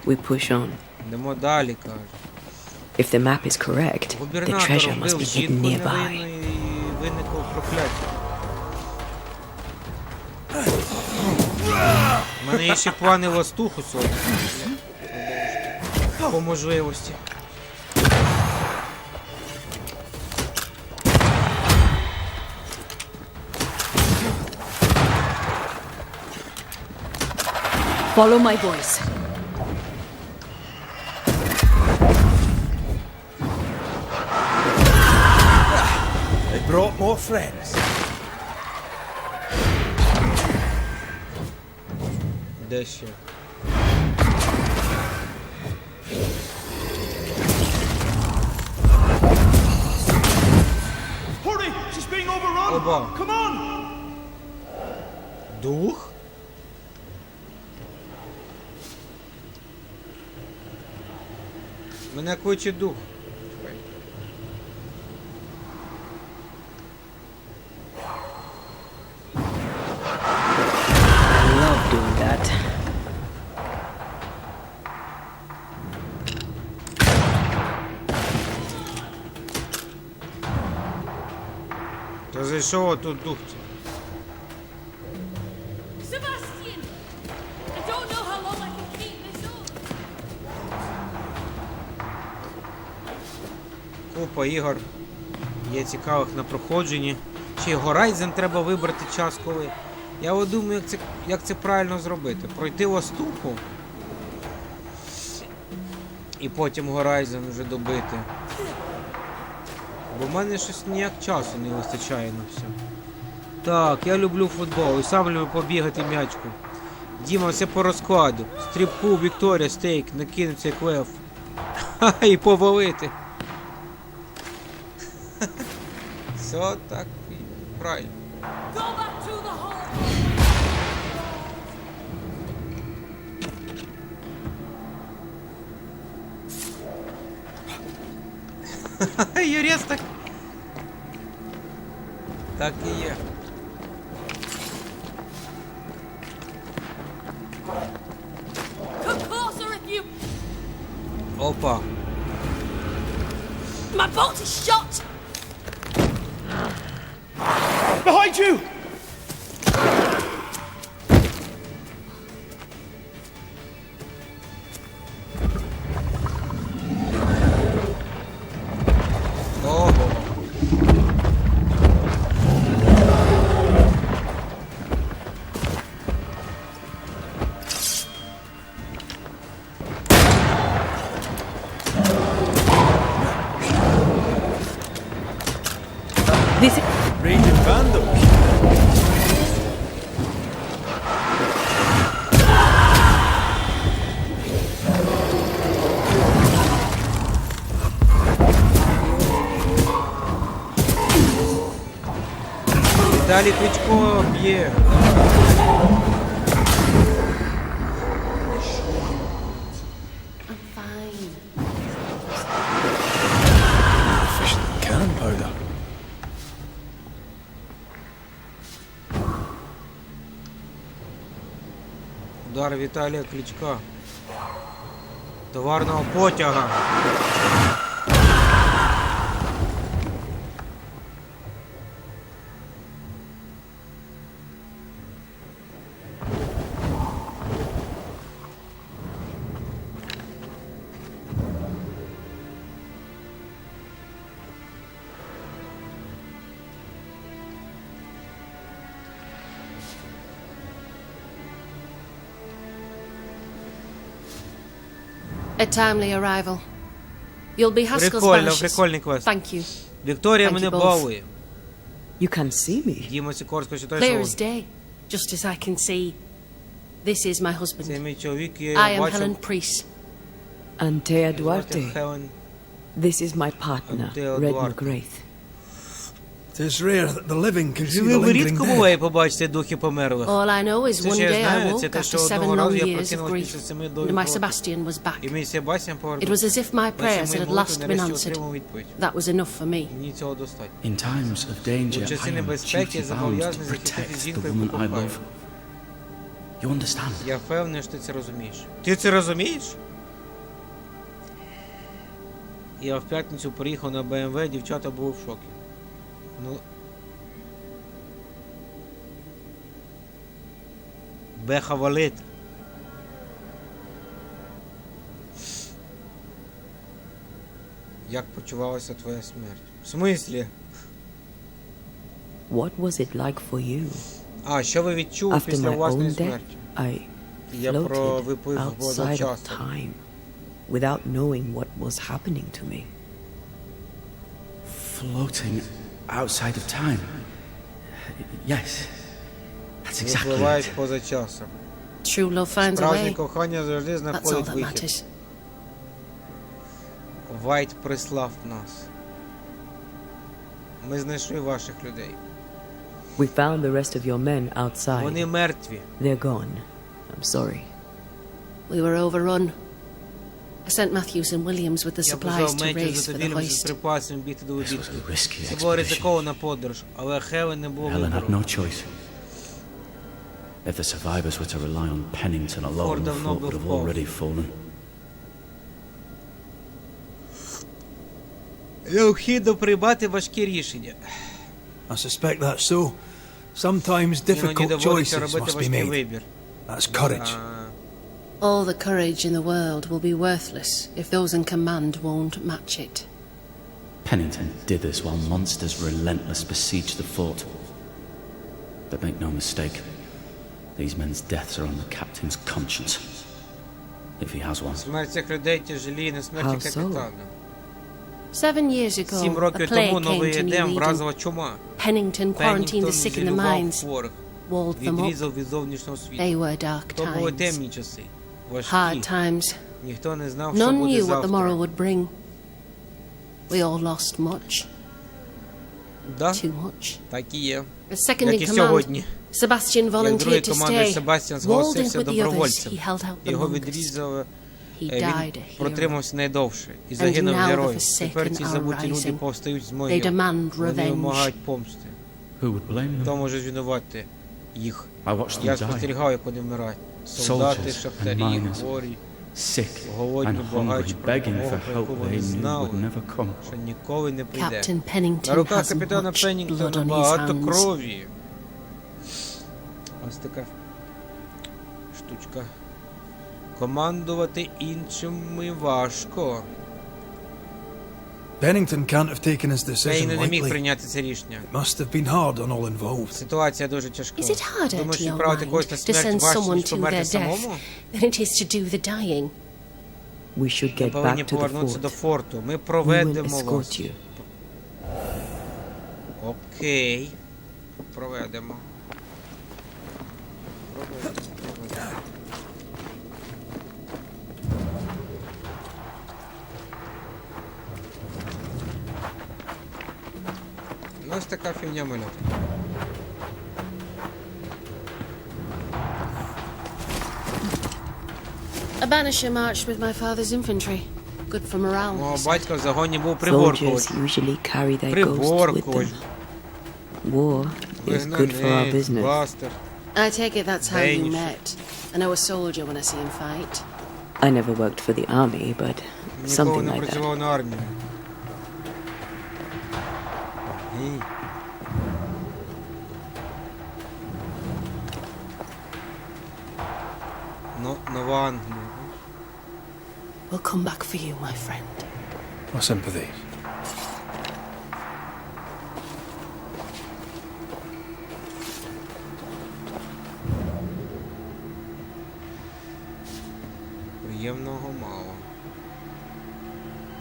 We push on. Йдемо далі, кажуть. If the map is correct, the Губернатор treasure must вбив be hidden жінку nearby. невинну і виникло прокляття. У мене є ще плани ластуху сьогодні. По можливості. Follow my voice. They brought more friends. Де ще? Hurry! She's being overrun. Оба. Come on. Дух? Мене кличе дух. I love doing that. То зайшов, а тут дух. Sebastian! I don't know how long I can keep this up. Купа ігор. Є цікавих на проходженні. Чи Horizon треба вибрати час коли. Я от думаю, як це правильно зробити. Пройти Остуху. І потім Horizon вже добити. Бо в мене щось ніяк часу не вистачає на все. Так, я люблю футбол і сам люблю побігати м'ячку. Діма, все по розкладу. Стрибку, Вікторія, стейк, накинуться як лев. Ха-ха, і повалити. Все так і правильно. Go back to the hall. Юрець так. Так і є. Come closer if you... Опа. My bolt is shot! Behind you! Ого. This is... Raging vandals. Далі Кличко б'є. I'm fine. Efficient cannon powder. Удар Віталія Кличка. Товарного потяга. A timely arrival. You'll be Haskell's Прикольно, Banishers. прикольний квест. Thank you. Вікторія Thank мене you both. балує. You can see me. Діма Сікорсько читає Clear слово. as day. Just as I can see. This is my Це husband. мій чоловік, я I його am Helen бачив. Priest. Antea Звати Duarte. Хелен. This is my partner, Antea Red Duarte. Raith. It is rare that the living can see the Ви lingering рідко dead. буває побачити духів померлих. All I know is Це one ще я day I знаю, це woke те, що after 7 одного разу long я years of прокинулась після grief, 7 and довгих my років. Sebastian was back. І мій Себастьян It повернувся. was as if my prayers had at last been answered. That was enough for me. Мені цього достатньо. In times of danger, У часи I am небезпеки duty bound зобов'язаний to захистити protect the жінку, яку woman I кохаю. love. You understand? Я впевнений, що ти це розумієш. Ти це розумієш? Я в п'ятницю приїхав на БМВ, дівчата були в шокі. Ну... Беха валить. Як почувалася твоя смерть? В смислі? What was it like for you? А, що ви відчули After після my власної own death, смерті? I Я про floated виплив outside of водочасу. time without knowing what was happening to me. Floating outside of time. Yes. That's exactly Випливають it. поза часом. True love finds a Справжнє way. кохання завжди That's all знаходить that вихід. matters. Вайт прислав нас. Ми знайшли ваших людей. We found the rest of your men outside. Вони мертві. They're gone. I'm sorry. We were overrun. I sent Matthews and Williams with the Я supplies позвав to Меттю Raith за for the Вільямом з hoist. припасами бігти до This was обідки. a risky Це була expedition. ризикована подорож, але Хелен не було Helen had вибору. no choice. If the survivors were to rely on Pennington alone, the давно fort would був have впав. already fallen. Необхідно приймати важкі рішення. I suspect that's so. Sometimes Іноді difficult доводиться choices робити must be важкий made. вибір. That's courage. All the courage in the world will be worthless if those in command won't match it. Pennington did this while monsters relentless besieged the fort. But make no mistake, these men's deaths are on the captain's conscience. If he has one. Смерть цих людей тяжеліє на смерті How so? капітана. 7 years ago, 7 a років тому plague came Новий to New Едем Eden. вразила чума. Pennington quarantined Пеннінгтон the sick in the ізолював mines, хворих, walled them up. відрізав від зовнішнього світу. They were dark То були times. темні часи, важкі. Hard times. Ніхто не знав, що None буде knew what the morrow завтра. would bring. We all lost much. Да, Too much. так і є. As second Як in і command, сьогодні. Sebastian Як другий volunteered to командир stay. Себастьян Walled in зголосився with the others, добровольцем. he held out the Його longest. відрізали, He він died a hero. протримався найдовше і загинув now the героєм. forsaken Тепер ці are забуті люди rising. повстають з They могил. demand Вони revenge. вимагають помсти. Who would blame them? Хто може звинувати їх? I watched Я them die. спостерігав, як вони вмирають. Солдати, Soldiers and шахтарі, miners. хворі, Sick голодні, and hungry, багаті, про begging допомогу, for про яку hope вони they knew знали, would never come. що ніколи не прийде. Captain На Pennington руках has капітана much blood Пеннінгтона on his багато hands. крові. Ось така штучка. Командувати іншими важко. Pennington can't have taken his decision Пеннінгтон не міг lightly. прийняти це рішення. It must have been hard on all involved. Ситуація дуже тяжка. Is it harder Думаєш, to your відправити mind когось на to смерть send важче, someone ніж to померти their death самому? than it is to do the dying? We should Ми get повинні back to the повернутися до fort. форту. Ми We will проведемо escort вас. you. Окей. Проведемо. Проведемо. Ну, ось така фігня малюта. A banisher marched with my father's infantry. Good for morale. Мого he said. батька в загоні був Soldiers приборкувач. usually carry their ghosts with Приборкувач. them. War is good for our Вигнанець, business. бастер. I take it that's how you Banishers. met. I know a soldier when I see him fight. I never worked for the army, but Ніколи something не like that. працював на армії. Ні. Ну, Нова Англія. We'll come back for you, my friend. My sympathies. Приємного мало.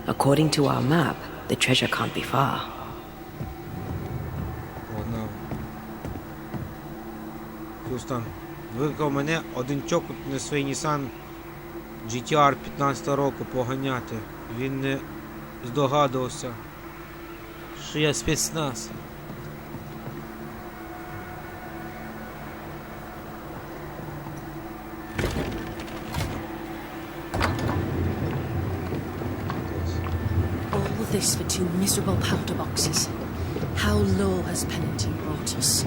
According to our map, the treasure can't be far. Одна. Х'юстон. Викликав мене один чокут на свій Nissan GTR 15 року поганяти. Він не здогадувався, що я спецназ. All this for 2 miserable powder boxes. How low has Pennington brought us?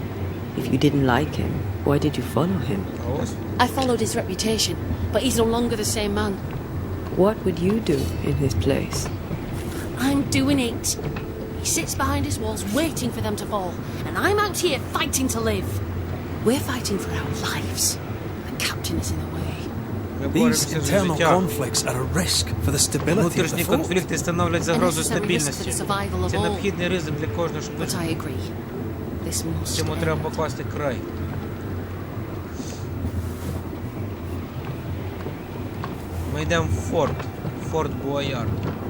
If you didn't like him, why did you follow him? А ось. I followed his reputation, but he's no longer the same man. What would you do in his place? I'm doing it. He sits behind his walls waiting for them to fall, and I'm out here fighting to live. We're fighting for our lives. The captain is in the way. Ми These боремося за internal життя. conflicts are a risk for the stability of the Внутрішні fort. конфлікти становлять загрозу necessary risk for the стабільності. survival of Це all. необхідний ризик для кожного, щоб But I agree. This must цьому треба end. покласти край. Ми йдемо в форт. Форт Бояр.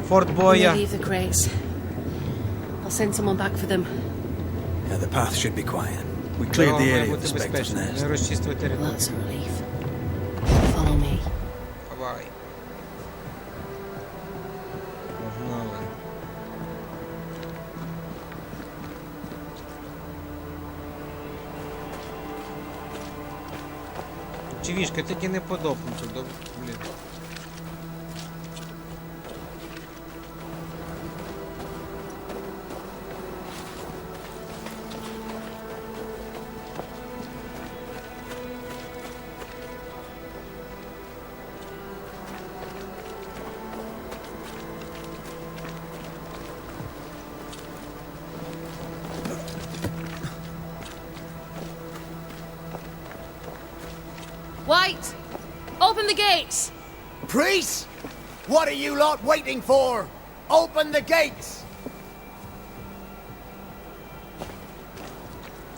Форт When they Бояр. leave the crates, I'll send someone back for them. Yeah, the path should be quiet. We cleared the Має area of бути the Spectre's безпечно. nest. Не розчистити Well, територію. that's a relief. Follow me. Давай. Погнали. Чувішка, тільки не подохнути, блін. White! Open the gates! Priests? What are you lot waiting for? Open the gates!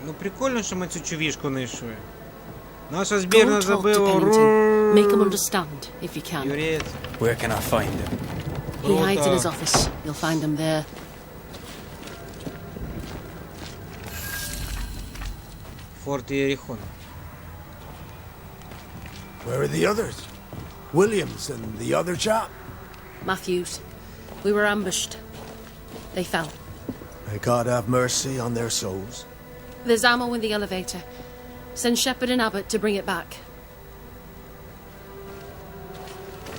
Ну прикольно, що ми цю човішку знайшли. Наша збірна Go and talk to забила. Pennington. Make him understand, if you can. Юрець. Where can I find him? He hides in his office. You'll find him there. Форт Єріхон. Where are the others? Williams and the other chap? Matthews. We were ambushed. They fell. May God have mercy on their souls. There's ammo in the elevator. Send Shepard and Abbott to bring it back.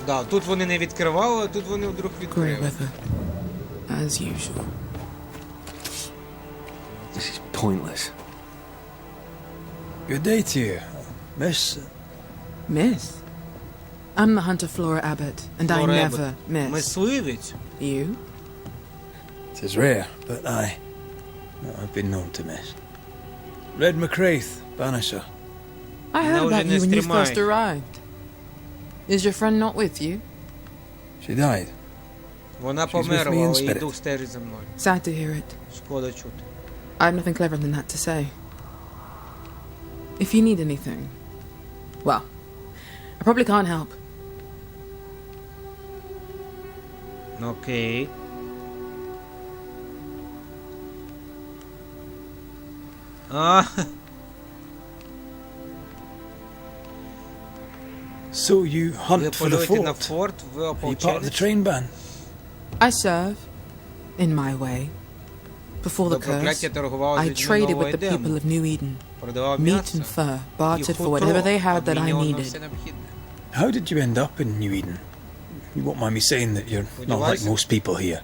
Да, тут вони не відкривали, а тут вони вдруг Grey відкрили. weather, as usual. This is pointless. Good day to you, Miss. Miss? I'm the hunter Flora Abbott, and I Flora never Abbott. miss. Мисливець? You? It is rare, but I've been known to miss. Red McRaith, Banisher. I heard Now about you're you when you Mr. first Mike. arrived. Is your friend not with you? She died. Вона She's with me померла, in але її spirit. дух стежить за мною. Sad to hear it. Шкода чути. I have nothing cleverer than that to say. If you need anything, well, I probably can't help. Окей. А, So you ви hunt for the полюєте на fort? форт, ви Are you part of the ополченець? train band? I serve, in my way. Before the До curse, прокляття торгували I з людьми traded нового with the people Едему. of New Eden. Продавав Meat м'ясо and fur, і bartered for хутро, whatever they had that I обмінював на needed. все необхідне. How did you end up in New Eden? You won't mind me saying that you're not like most people here.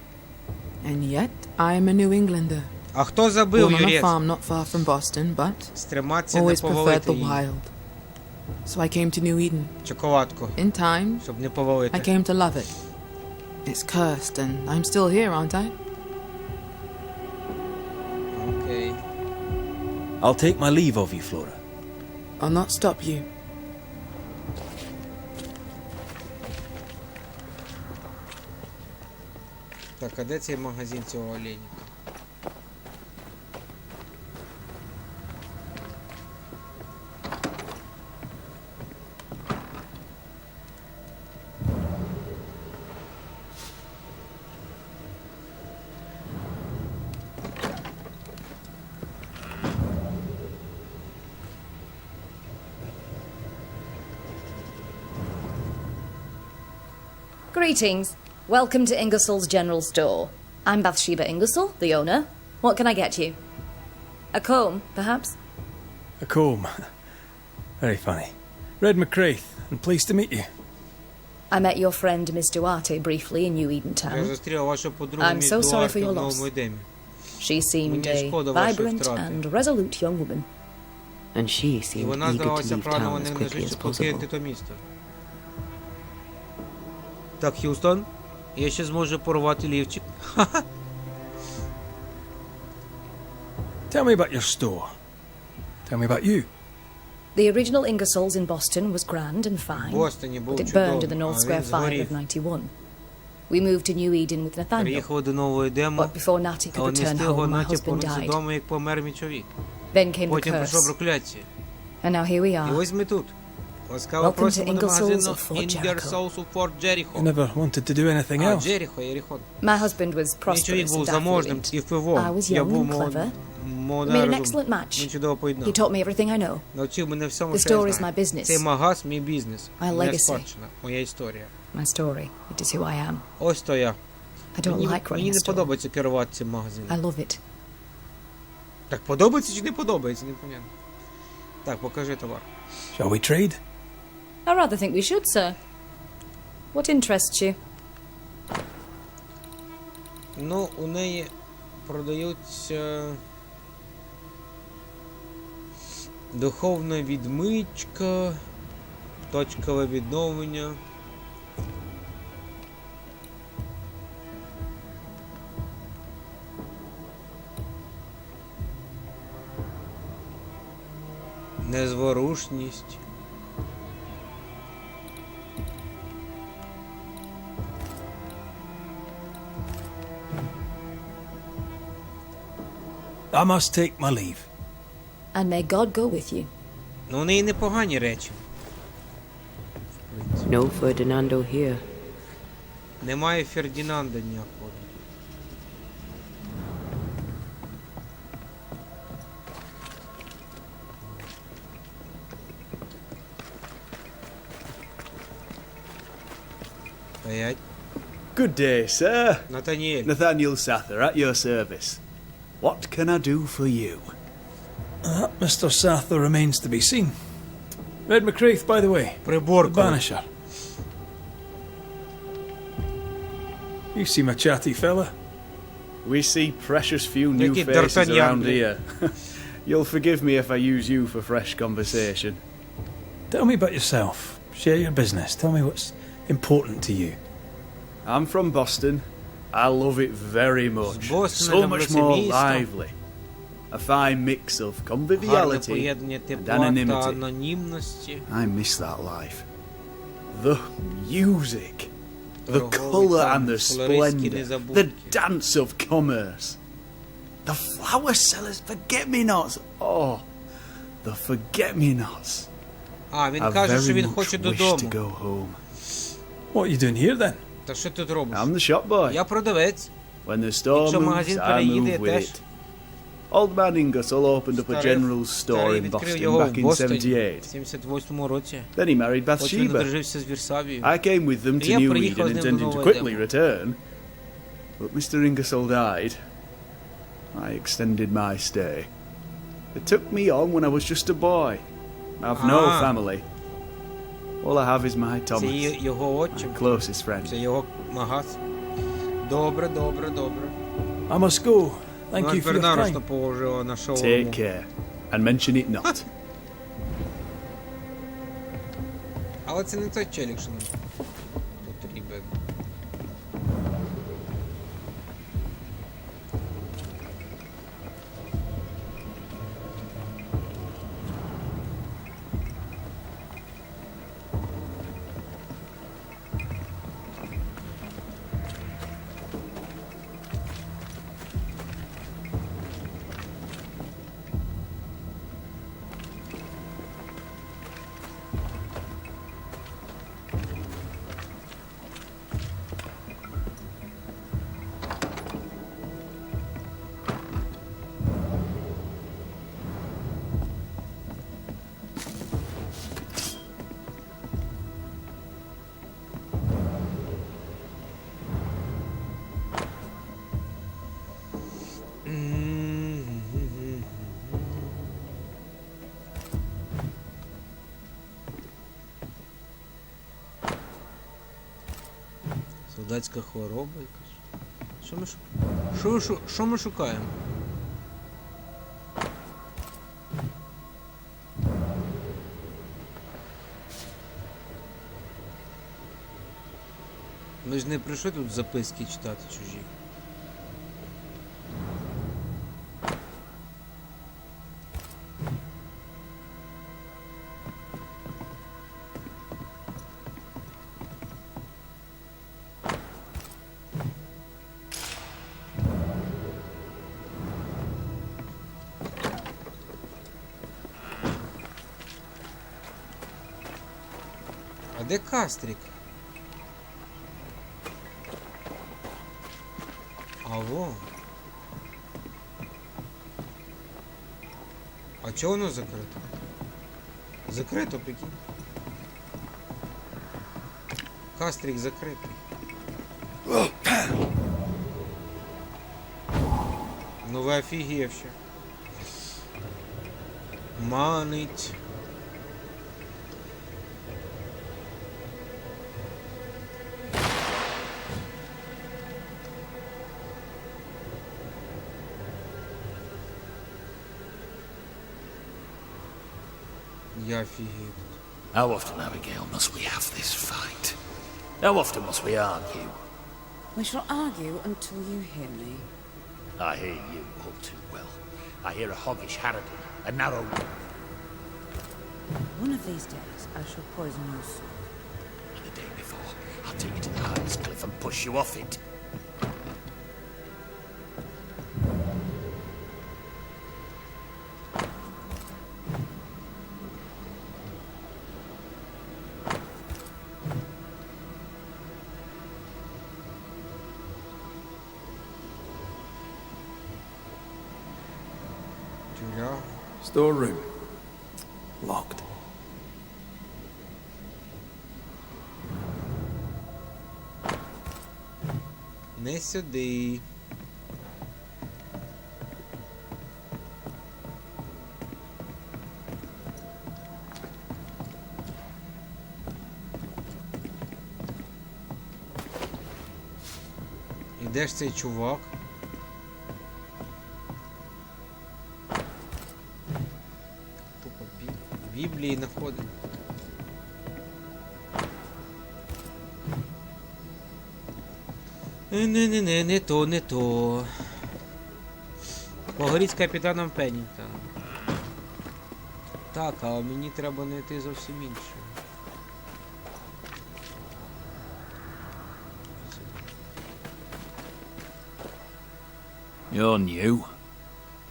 And yet, I am a New Englander. А хто забив, Born on a Юрець? farm not far from Boston, but Стриматися не always preferred повалити the її. wild. So I came to New Eden. Чоколадку, In time, щоб не I повалити. came to love it. It's cursed, and I'm still here, aren't I? Окей. I'll take my leave of you, Flora. I'll not stop you. Так, а де цей магазин цього оленіка? Greetings. Welcome to Ingersoll's General Store. I'm Bathsheba Ingersoll, the owner. What can I get you? A comb, perhaps? A comb. Very funny. Red McRaith, and pleased to meet you. I met your friend Miss Duarte briefly in New Eden Я Town. зустріла вашу подругу I'm міс so sorry for Дуарте your в loss. Новому Едемі. She seemed Мені a шкода вашої vibrant втрати. and resolute young woman. And she І seemed вона eager to здавалася leave прагнула town as quickly найшвидше as покинути possible. то місто. Так, Х'юстон, я ще зможу порвати лівчик. Tell me about your store. Tell me about you. The original Ingersoll's in Boston was grand and fine, В Бостоні був but it burned in the чудовий, North а Square він fire згорів. of 91. We moved to New Eden with Nathaniel, Приїхали до Нового Едему, but before Natty could але не return встигло home, my Наті husband повернутися died. додому, як помер мій чоловік. Then came the Потім прийшло curse, прокляття. and now here we І are. ось ми тут. Ласкаво Welcome to просимо до Ingersoll's магазину of Fort Jericho. Ingersoll's у Форт You Джеріхо. never wanted to do anything А, else. Джеріхо, Єріхон. My husband was Мій чоловік prosperous був and заможним affluent. і впливом. I was Я young був and clever. We молода made an розумна. excellent match. Він чудово He поєднав. taught me everything I know. Навчив мене всьому, The що я store is знаю. my business. Цей магаз – мій бізнес. My Моя legacy. спадщина, моя історія. My story. It is who I am. Ось то я. I don't Мені like running a не store. подобається керувати цим магазином. I love it. Так, подобається чи не подобається? Непонятно. Так, покажи товар. Shall we trade? I rather think we should, sir. What interests you? Ну, у неї продаються духовна відмичка, точкове відновлення. Незворушність. I must take my leave. And may God go with you. Ну, у неї непогані речі. No Ferdinando here. Немає Фердінанда ніякого. Стоять. Good day, sir. Натаніель. Nathaniel Sather, at your service. What can I do for you? Mr. Sather remains to be seen. Red McCraith, by the way. The Приборка. Banisher. You seem a chatty fella. We see precious few new Який faces D'Artagnan, around блін. here. You'll forgive me if I use you for fresh conversation. Tell me about yourself. Share your business. Tell me what's important to you. I'm from Boston. I love it very much. Бостона, So люблю much це more місто. lively. A fine mix of Гарне conviviality поєднання and тепла та anonymity. анонімності. I miss that life. The music. The Торговий colour танк, and the колористські splendour. The незабудки. dance of commerce. The flower sellers' forget-me-nots. Oh, the forget-me-nots. А, він I каже, що very він much хоче wish to додому. go home. What are you doing here then? Та що ти тут робиш? I'm the shop boy. Я продавець. When the store Якщо moves, магазин I переїде, move with теж. it. Old man Ingersoll opened up a Старий- general store старий in відкрив Boston його back в in Бостоні 78. в 78-му році. Then he married Потім він Bathsheba. одружився з Вірсавією. I came with them to Я New Reed приїхав and з ним до intending to Нового quickly Едему. return. But Mr. Ingersoll died. I extended my stay. They took me on when I was just a boy. I've no Ah. family. All I have is my Це Thomas, його отчим. my closest friend. Це його магаз. Добре, добре, добре. I must go. Thank Ну, you for your Бернару, time. що положило на шоу. Take care, and mention it not. Але це не той челік, що нам потрібен. Солдатська хвороба якась. Що ми шукаємо? Ми ж не прийшли тут записки читати чужі. А де Кастрік? Алло. А чого воно закрито? Закрито, прикинь. Кастрік закритий. Ну ви офігівші. Манить. Я офігею. How often, Abigail, must we have this fight? How often must we argue? We shall argue until you hear me. I hear you all too well. I hear a hoggish harridan, a narrow... One of these days, I shall poison your soul. The day before, I'll take you to the highest cliff and push you off it. Тюля. Storeroom. Locked. Не сюди. І де ж цей чувак? Тупо Біблії знаходить. Не то, не то. Поговоріть з капітаном Пеннінгтоном. Так, а мені треба знайти зовсім інше. You're new.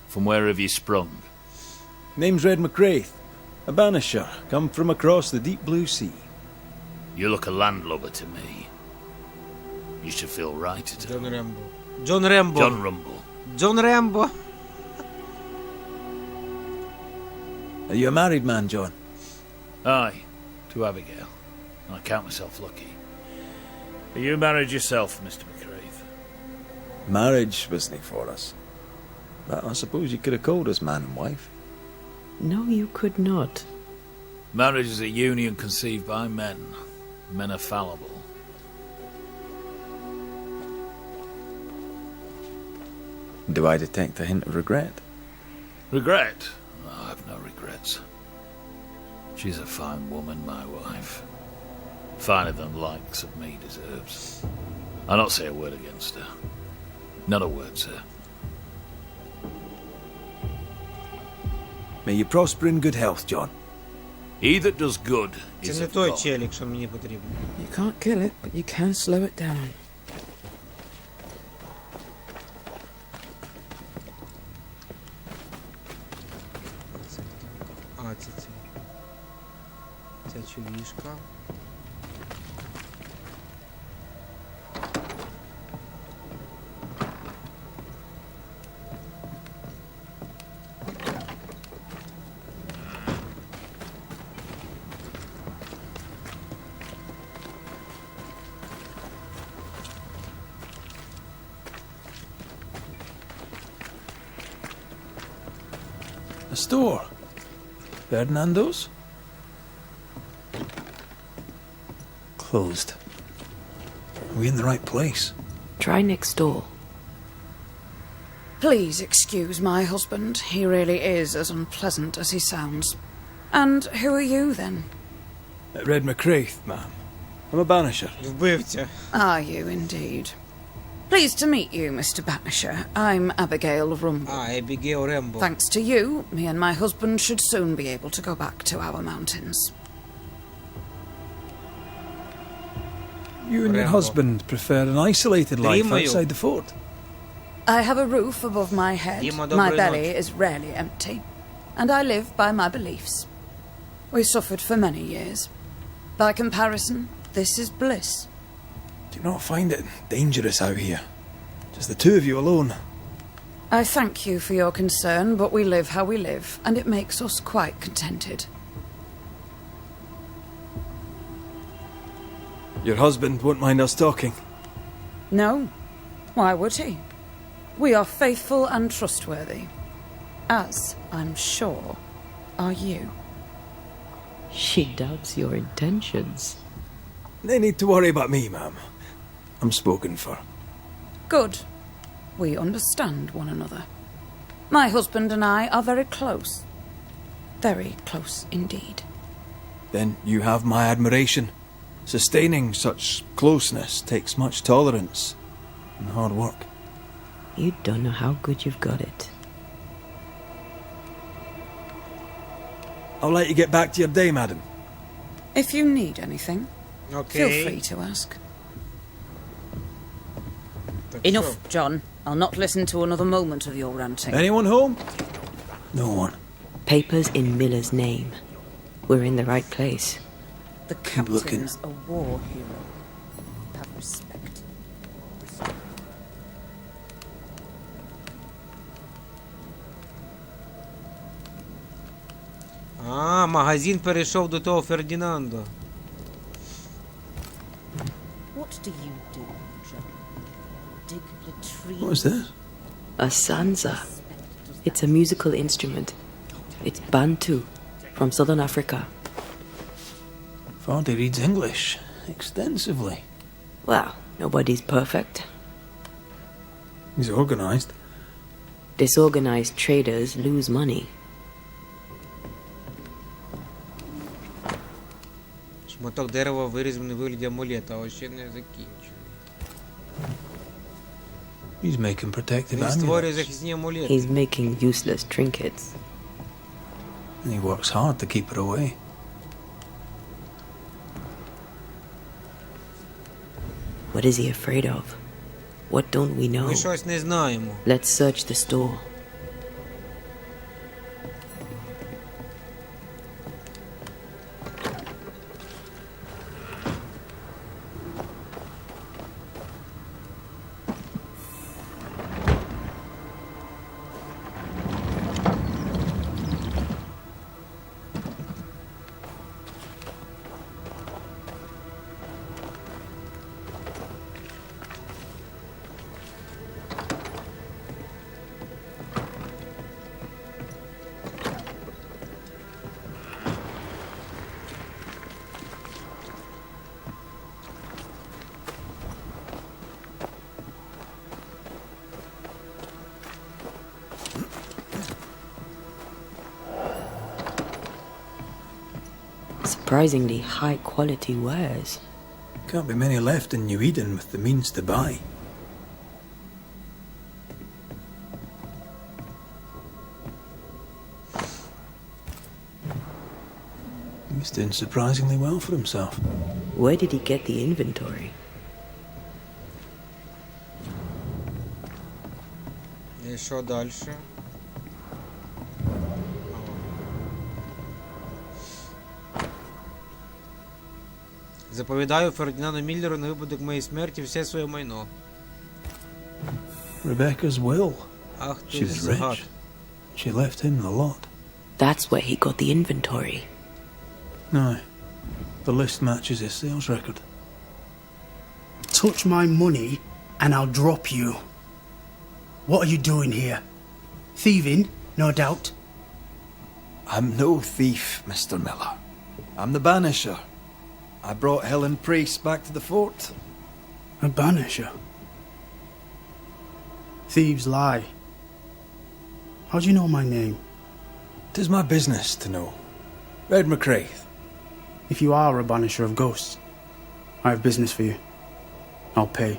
From where have you sprung? Name's Red McRaith. A Banisher, come from across the deep blue sea. You look a landlubber to me. You should feel right at Джон all. Рембо. Джон Рембо. John Rumble. Джон Рембо. Are you a married man, John? Aye, to Abigail. I count myself lucky. Are you married yourself, Mr. McRaith? Marriage wasn't for us. But I suppose you could have called us man and wife. No, you could not. Marriage is a union conceived by men. Men are fallible. Do I detect a hint of regret? Regret? Oh, I've no regrets. She's a fine woman, my wife. Finer than likes of me deserves. I'll not say a word against her. Not a word, sir. May you prosper in good health, John. He that does good Це is не of той God. челік, що мені потрібен. You can't kill it, but you can slow it down. А, це. Ця чолішка. A store. Ferdinando's? Closed. Are we in the right place? Try next door. Please excuse my husband. He really is as unpleasant as he sounds. And who are you, then? Red McRaith, ma'am. I'm a Banisher. Вбивця. Are you, indeed? Pleased to meet you, Mr. Banisher. I'm Abigail Rumble. А, Ебігейл Рембо. Thanks to you, me and my husband should soon be able to go back to our mountains. You and your Rambo. husband prefer an isolated life Дрімаю. outside the fort. I have a roof above my head. Діма, My доброї belly ночі. is rarely empty. And I live by my beliefs. We suffered for many years. By comparison, this is bliss. Do you not find it dangerous out here? Just the two of you alone. I thank you for your concern, but we live how we live, and it makes us quite contented. Your husband won't mind us talking. No. Why would he? We are faithful and trustworthy. As, I'm sure, are you. She doubts your intentions. No need to worry about me, ma'am. I'm spoken for. Good. We understand one another. My husband and I are very close. Very close indeed. Then you have my admiration. Sustaining such closeness takes much tolerance and hard work. You don't know how good you've got it. I'll let you get back to your day, madam. If you need anything, Окей. feel free to ask. Так Enough, що? John. I'll not listen to another moment of your ranting. Anyone home? No one. Papers in Miller's name. We're in the right place. The Keep looking. captain's a war hero. Have respect. А, магазин перейшов до того Фердінанда. What do you do, John? Dig latrines? What is this? A sanza. It's a musical instrument. It's Bantu, from southern Africa. Vardy reads English extensively. Well, nobody's perfect. He's organised. Disorganized traders lose money. Шматок дерева вирізаний у вигляді амулета, а ще не закінчений. He's making protective Він створює amulets. захисні амулети. He's making useless trinkets. And he works hard to keep it away. What is he afraid of? What don't we know? Ми щось не знаємо. Let's search the store. Surprisingly high quality wares. Can't be many left in New Eden with the means to buy. He's doing surprisingly well for himself. Where did he get the inventory? І що далі? Заповідаю Фердінанду Міллеру на випадок моєї смерті все своє майно. Rebecca's will. Ах She ти was згад. rich. She left him the lot. That's where he got the inventory. No. The list matches his sales record. Touch my money and I'll drop you. What are you doing here? Thieving, no doubt. I'm no thief, Mr. Miller. I'm the Banisher. I brought Helen Priest back to the fort. A banisher? Thieves lie. How do you know my name? 'Tis my business to know. Red McRaith. If you are a banisher of ghosts, I have business for you. I'll pay.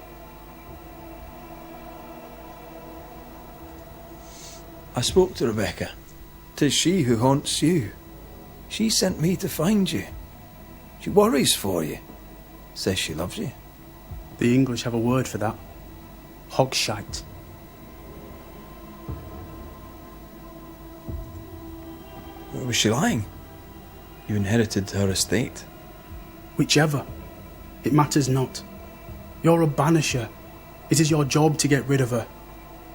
I spoke to Rebecca. 'Tis she who haunts you. She sent me to find you. She worries for you. Says she loves you. The English have a word for that. Hogshite. Was she lying? You inherited her estate. Whichever. It matters not. You're a banisher. It is your job to get rid of her.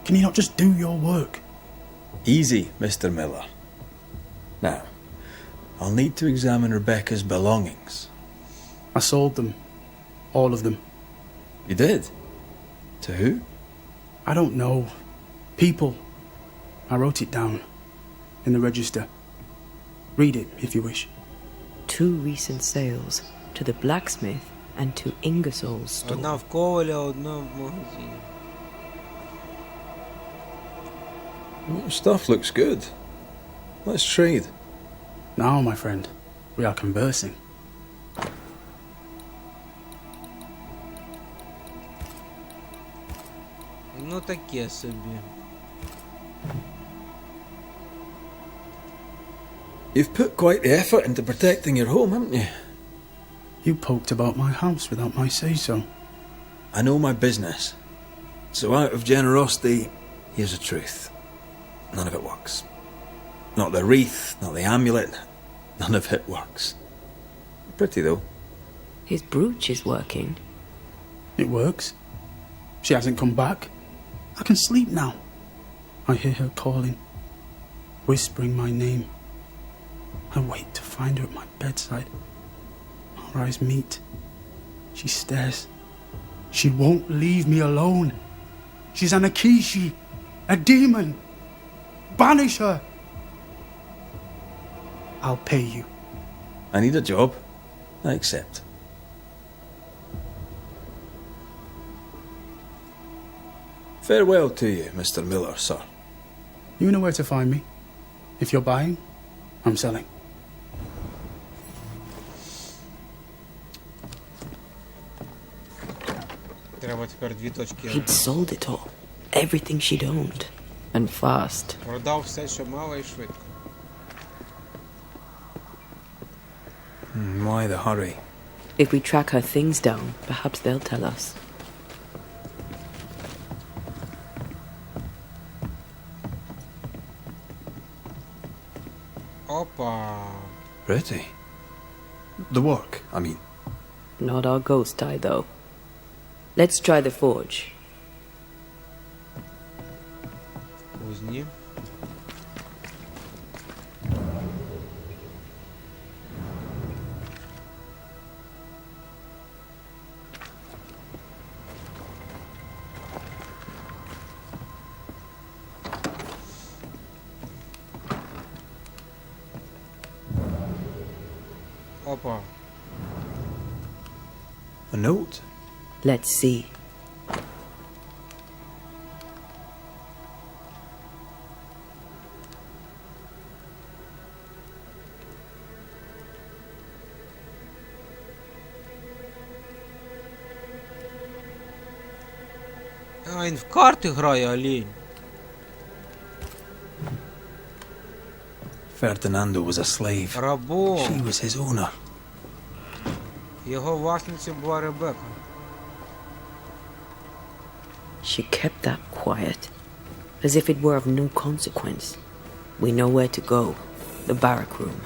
Can you not just do your work? Easy, Mr. Miller. Now, I'll need to examine Rebecca's belongings. I sold them. All of them. You did? To who? I don't know. People. I wrote it down. In the register. Read it, if you wish. 2 recent sales. To the blacksmith and to Ingersoll's store. Одна в Коваля, одна в магазині. Stuff looks good. Let's trade. Now, my friend, we are conversing. Ну таке собі. You've put quite the effort into protecting your home, haven't you? You poked about my house without my say-so. I know my business. So out of generosity, here's the truth. None of it works. Not the wreath, not the amulet. None of it works. Pretty, though. His brooch is working. It works. She hasn't come back. I can sleep now. I hear her calling, whispering my name. I wait to find her at my bedside. Our eyes meet. She stares. She won't leave me alone. She's an Akishi, a demon. Banish her. I'll pay you. I need a job. I accept. Farewell to you, Mr. Miller, sir. You know where to find me. If you're buying, I'm selling. Треба тепер 2 точки. He'd sold it all. Everything she'd owned. And fast. Продав все, що мало, і швидко. Why the hurry? If we track her things down, perhaps they'll tell us. Опа. Pretty. The work, I mean. Not our ghost eye, though. Let's try the forge. Кузні. Опа. A note? Let's see. А, він в карти грає, олень. Ferdinando was a slave. Рабом. She was his owner. Його власницею була Ребека. She kept that quiet, as if it were of no consequence. We know where to go. The barrack room.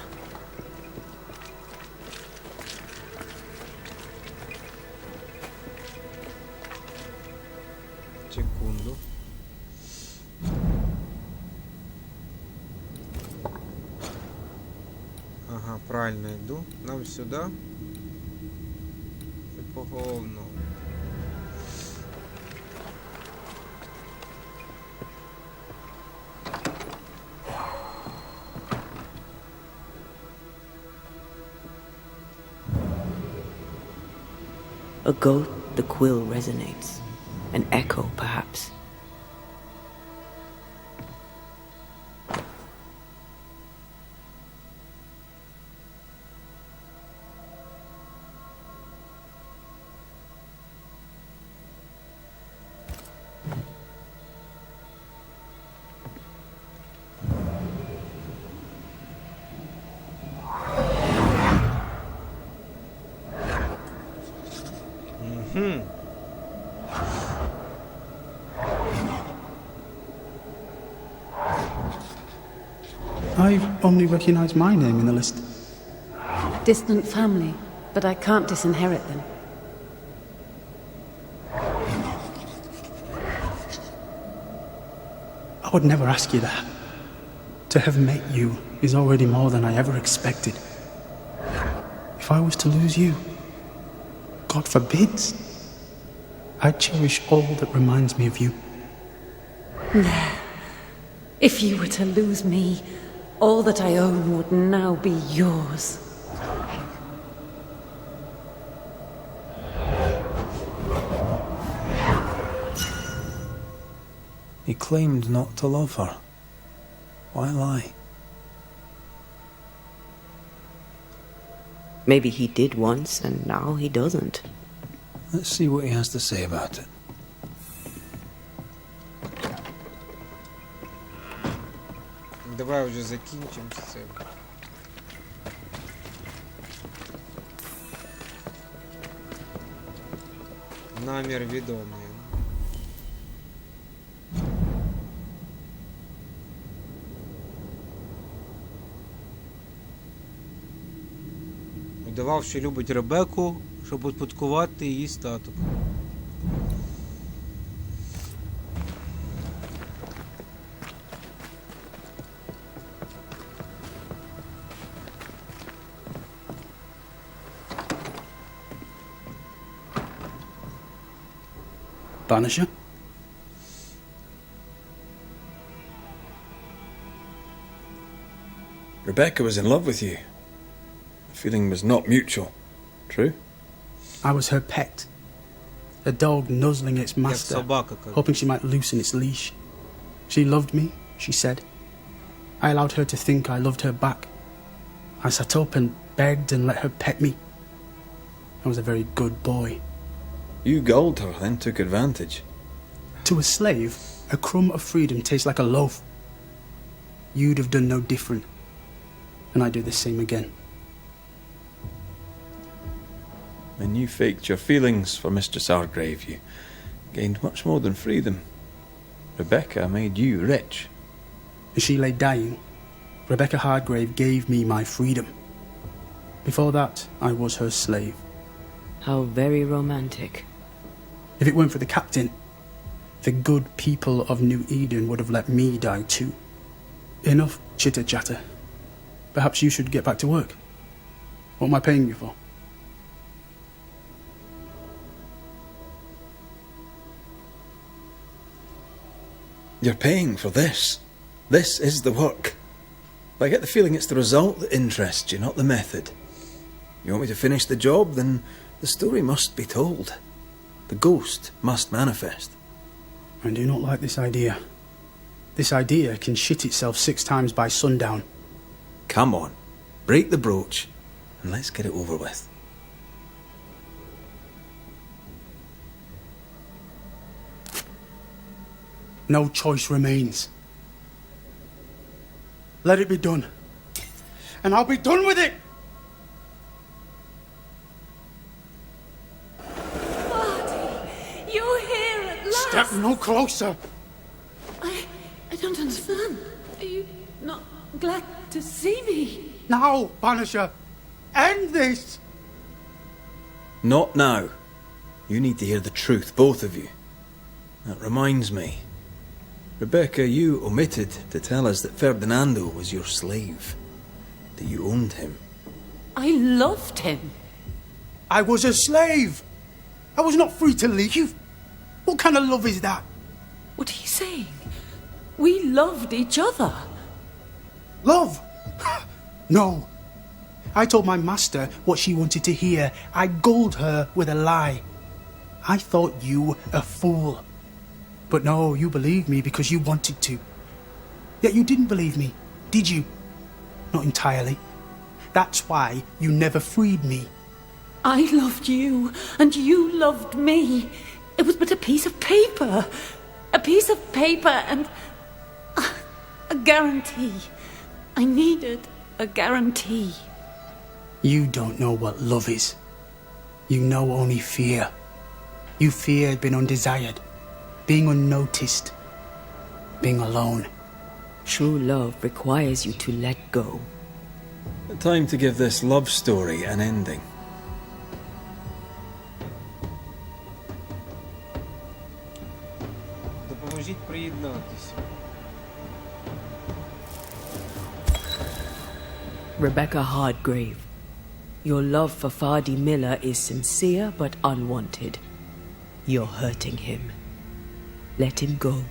Секунду. Ага, правильно иду. Нам сюда. И по головному. A goat, the quill resonates. An echo, perhaps. I only recognize my name in the list. Distant family, but I can't disinherit them. I would never ask you that. To have met you is already more than I ever expected. If I was to lose you, God forbids, I'd cherish all that reminds me of you. If you were to lose me, all that I own would now be yours. He claimed not to love her. Why lie? Maybe he did once, and now he doesn't. Let's see what he has to say about it. Давай уже закінчимо з цим. Намір відомий. Удавав, що любить Ребеку, щоб успадкувати її статок. Banisher? Rebecca was in love with you. The feeling was not mutual. True? I was her pet. A dog nuzzling its master, hoping she might loosen its leash. She loved me, she said. I allowed her to think I loved her back. I sat up and begged and let her pet me. I was a very good boy. You gulled her, then took advantage. To a slave, a crumb of freedom tastes like a loaf. You'd have done no different. And I'd do the same again. When you faked your feelings for Mistress Argrave, you gained much more than freedom. Rebecca made you rich. As she lay dying, Rebecca Hardgrave gave me my freedom. Before that, I was her slave. How very romantic. If it weren't for the captain, the good people of New Eden would have let me die too. Enough chitter-chatter. Perhaps you should get back to work. What am I paying you for? You're paying for this. This is the work. But I get the feeling it's the result that interests you, not the method. You want me to finish the job, then the story must be told. The ghost must manifest. I do not like this idea. This idea can shit itself 6 times by sundown. Come on, break the brooch, and let's get it over with. No choice remains. Let it be done. And I'll be done with it! You're here at last! Step no closer! I don't understand. Are you not glad to see me? Now, Banisher! End this! Not now. You need to hear the truth, both of you. That reminds me. Rebecca, you omitted to tell us that Ferdinando was your slave. That you owned him. I loved him. I was a slave! I was not free to leave! What kind of love is that? What are you saying? We loved each other. Love? No. I told my master what she wanted to hear. I gulled her with a lie. I thought you a fool. But no, you believed me because you wanted to. Yet you didn't believe me, did you? Not entirely. That's why you never freed me. I loved you, and you loved me. It was but a piece of paper. A piece of paper and a guarantee. I needed a guarantee. You don't know what love is. You know only fear. You feared being undesired, being unnoticed, being alone. True love requires you to let go. Time to give this love story an ending. Допоможіть приєднатися. Rebecca Hardgrave, your love for Fardy Miller is sincere but unwanted. You're hurting him. Let him go.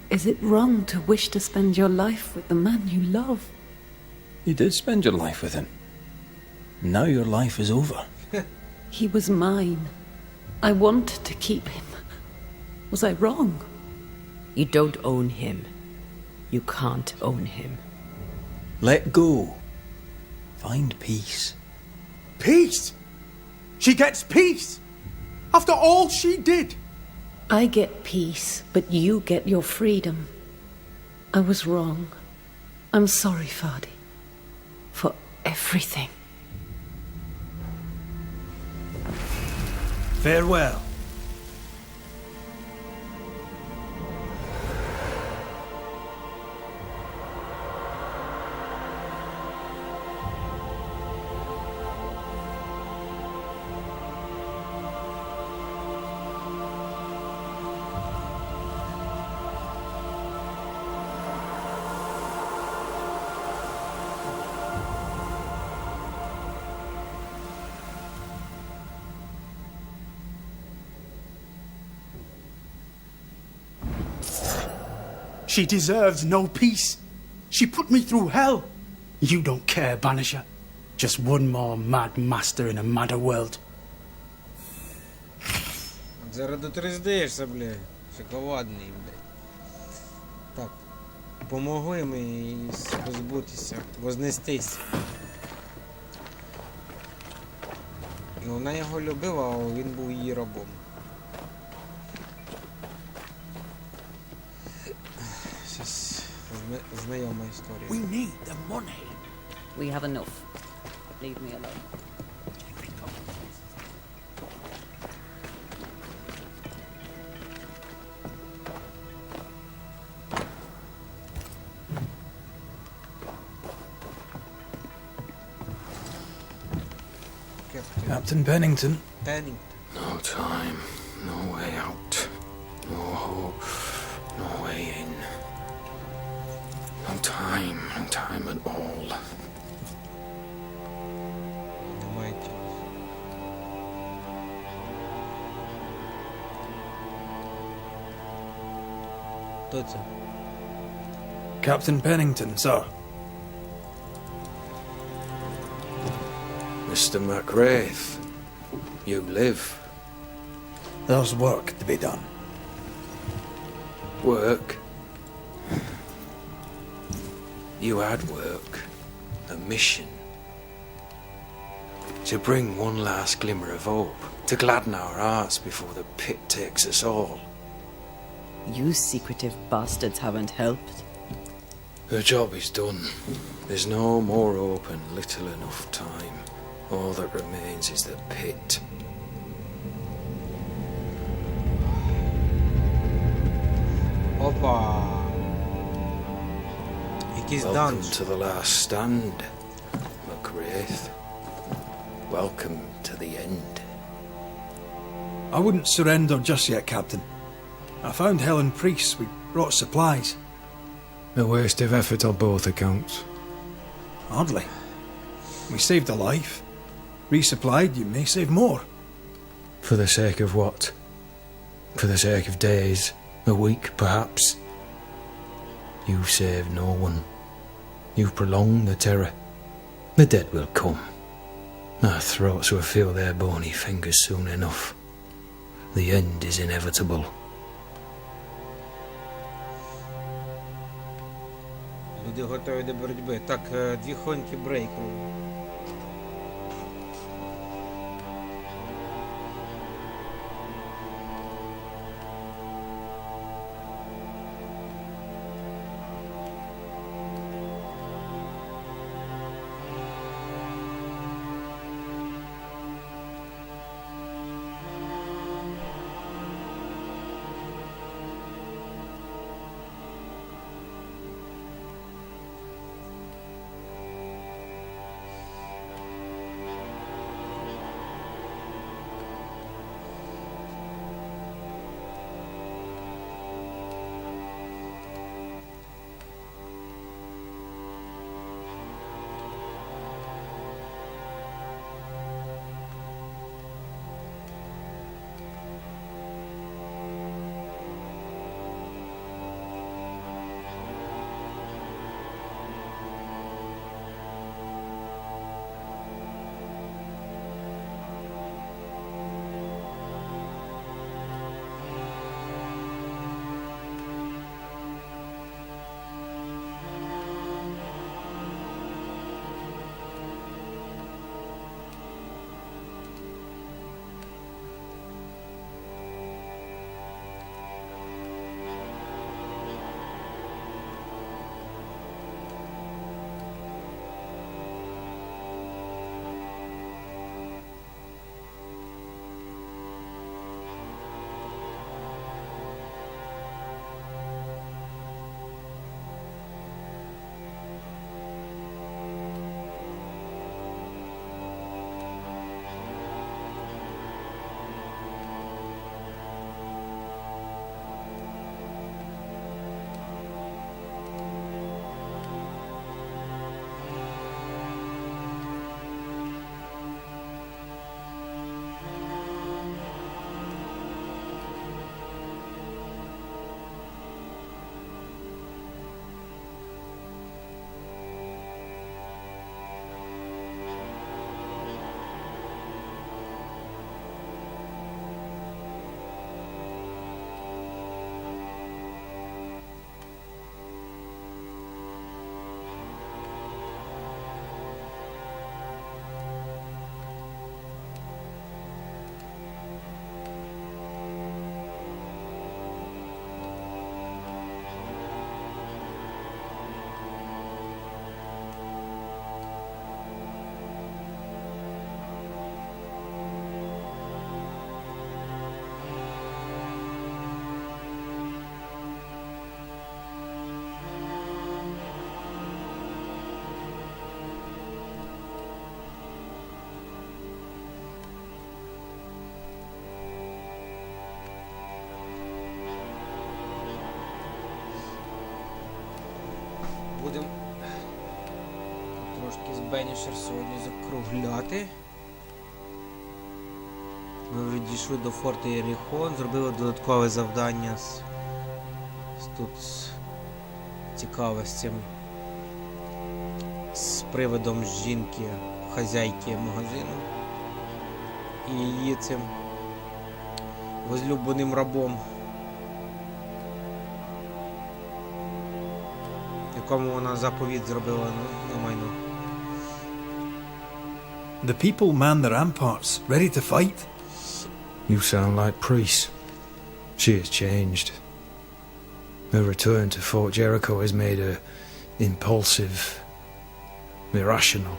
Is it wrong to wish to spend your life with the man you love? You did spend your life with him. Now your life is over. He was mine. I wanted to keep him. Was I wrong? You don't own him. You can't own him. Let go. Find peace. Peace? She gets peace? After all she did? I get peace, but you get your freedom. I was wrong. I'm sorry, Fardy. For everything. Farewell. She deserves no peace. She put me through hell. You don't care, Banisher. Just one more mad master in a madder world. Зараз дотриздаєшся, блядь. Шоколадний, блядь. Так. Помогли ми їй позбутися, вознестись. І вона його любила, а він був її рабом. Щось знайома історія. We need the money. We have enough. Leave me alone. Captain Pennington. Pennington. No time, no way out. No hope, no way in. No time at all. Немає часу. Хто це? Captain Pennington, sir. Mr. MacRaith, you live. There's work to be done. Work? You had work. A mission. To bring one last glimmer of hope. To gladden our hearts before the pit takes us all. You secretive bastards haven't helped. The job is done. There's no more hope and little enough time. All that remains is the pit. Опа! Якийсь Welcome данж. to the last stand, MacRaith. Welcome to the end. I wouldn't surrender just yet, Captain. I found Helen Priest. We brought supplies. A waste of effort on both accounts. Hardly. We saved a life. Resupplied, you may save more. For the sake of what? For the sake of days, a week perhaps? You've saved no one. You've prolonged the terror. The dead will come. Our throats will feel their bony fingers soon enough. The end is inevitable. Люди готові до боротьби. Так, 2 хвилинки брейку. трошки з Banishers сьогодні закругляти. Ми вже дійшли до форту Єріхон, зробили додаткове завдання тут цікаве з цим, з приводом жінки, хазяйки магазину і її цим возлюбленим рабом, якому вона заповідь зробила на майно. The people man the ramparts, ready to fight. You sound like Priest. She has changed. Her return to Fort Jericho has made her impulsive, irrational,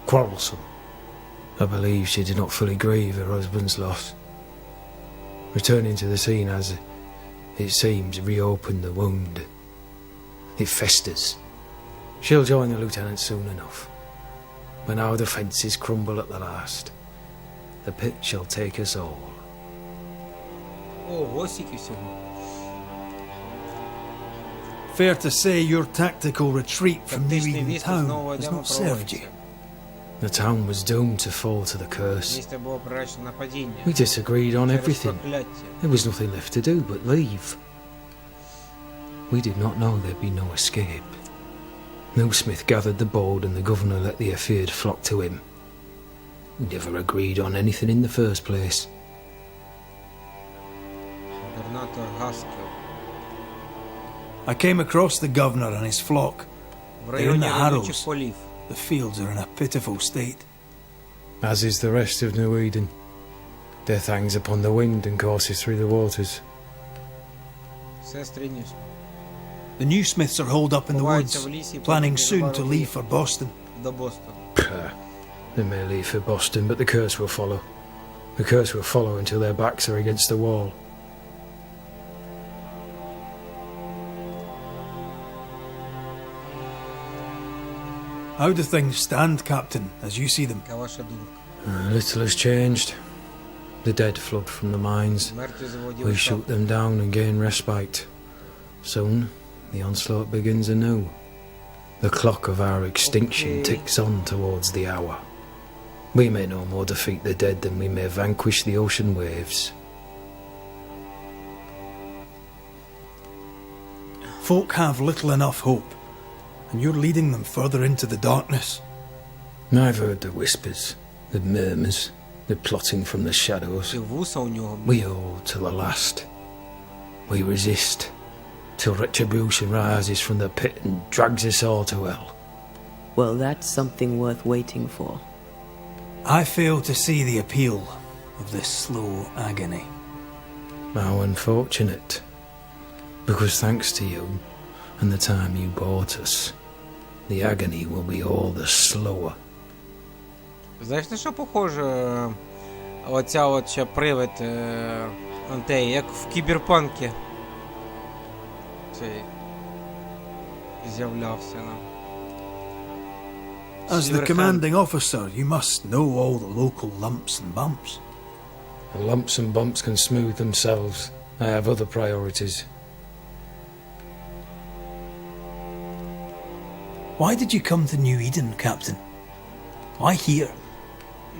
quarrelsome. I believe she did not fully grieve her husband's loss. Returning to the scene has, it seems, reopened the wound. It festers. She'll join the lieutenant soon enough. When our defences crumble at the last, the pit shall take us all. Ого, скільки всього. Fair to say your tactical retreat from New Eden Town has not served you. The town was doomed to fall to the curse. Місце було приречено на падіння. We disagreed on Через everything. прокляття. There was nothing left to do but leave. We did not know there'd be no escape. Millsmith gathered the board and the governor let the affair flock to him. We never agreed on anything in the first place. Губернатор Гаскел. I came across the governor and his flock. В They're in районі the родючих harrows. полів. The fields are in a pitiful state. As is the rest of New Eden. Death hangs upon the wind and courses through the waters. Сестри Ньюс. The new smiths are holed up in the woods, planning soon to leave for Boston. До Бостона. They may leave for Boston, but the curse will follow. The curse will follow until their backs are against the wall. How do things stand, Captain, as you see them? Яка ваша думка? Little has changed. The dead flood from the mines. Мертві заводів We shoot them down and gain respite. Soon, the onslaught begins anew. The clock of our extinction ticks on towards the hour. We may no more defeat the dead than we may vanquish the ocean waves. Folk have little enough hope, and you're leading them further into the darkness. I've heard the whispers, the murmurs, the plotting from the shadows. Чи вуса у нього? We hold to the last. We resist, till retribution rises from the pit and drags us all to hell. Well, that's something worth waiting for. I fail to see the appeal of this slow agony. How unfortunate. Because thanks to you, and the time you bought us, the agony will be all the slower. Знаєш, на що похоже оця от ще привид Антеї, як в Кіберпанкі цей з'являвся нам. As the commanding officer, you must know all the local lumps and bumps. The lumps and bumps can smooth themselves. I have other priorities. Why did you come to New Eden, Captain? Why here?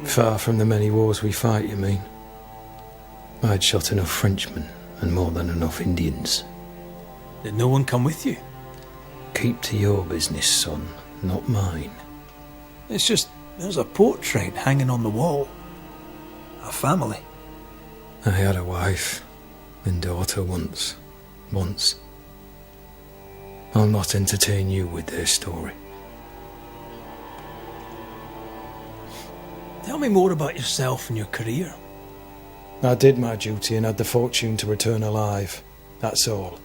Far from the many wars we fight, you mean? I'd shot enough Frenchmen and more than enough Indians. Did no one come with you? Keep to your business, son, not mine. It's just, there's a portrait hanging on the wall. A family. I had a wife and daughter once. I'll not entertain you with their story. Tell me more about yourself and your career. I did my duty and had the fortune to return alive. That's all.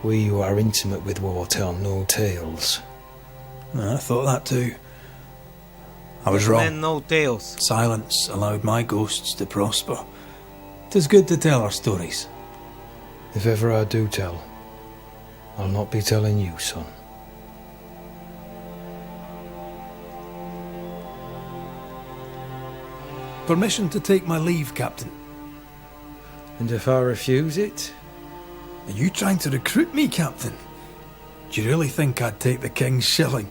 We who are intimate with war tell no tales. I thought that too. I was wrong. No tales. Silence allowed my ghosts to prosper. 'Tis good to tell our stories. If ever I do tell, I'll not be telling you, son. Permission to take my leave, Captain. And if I refuse it? Are you trying to recruit me, Captain? Do you really think I'd take the King's shilling?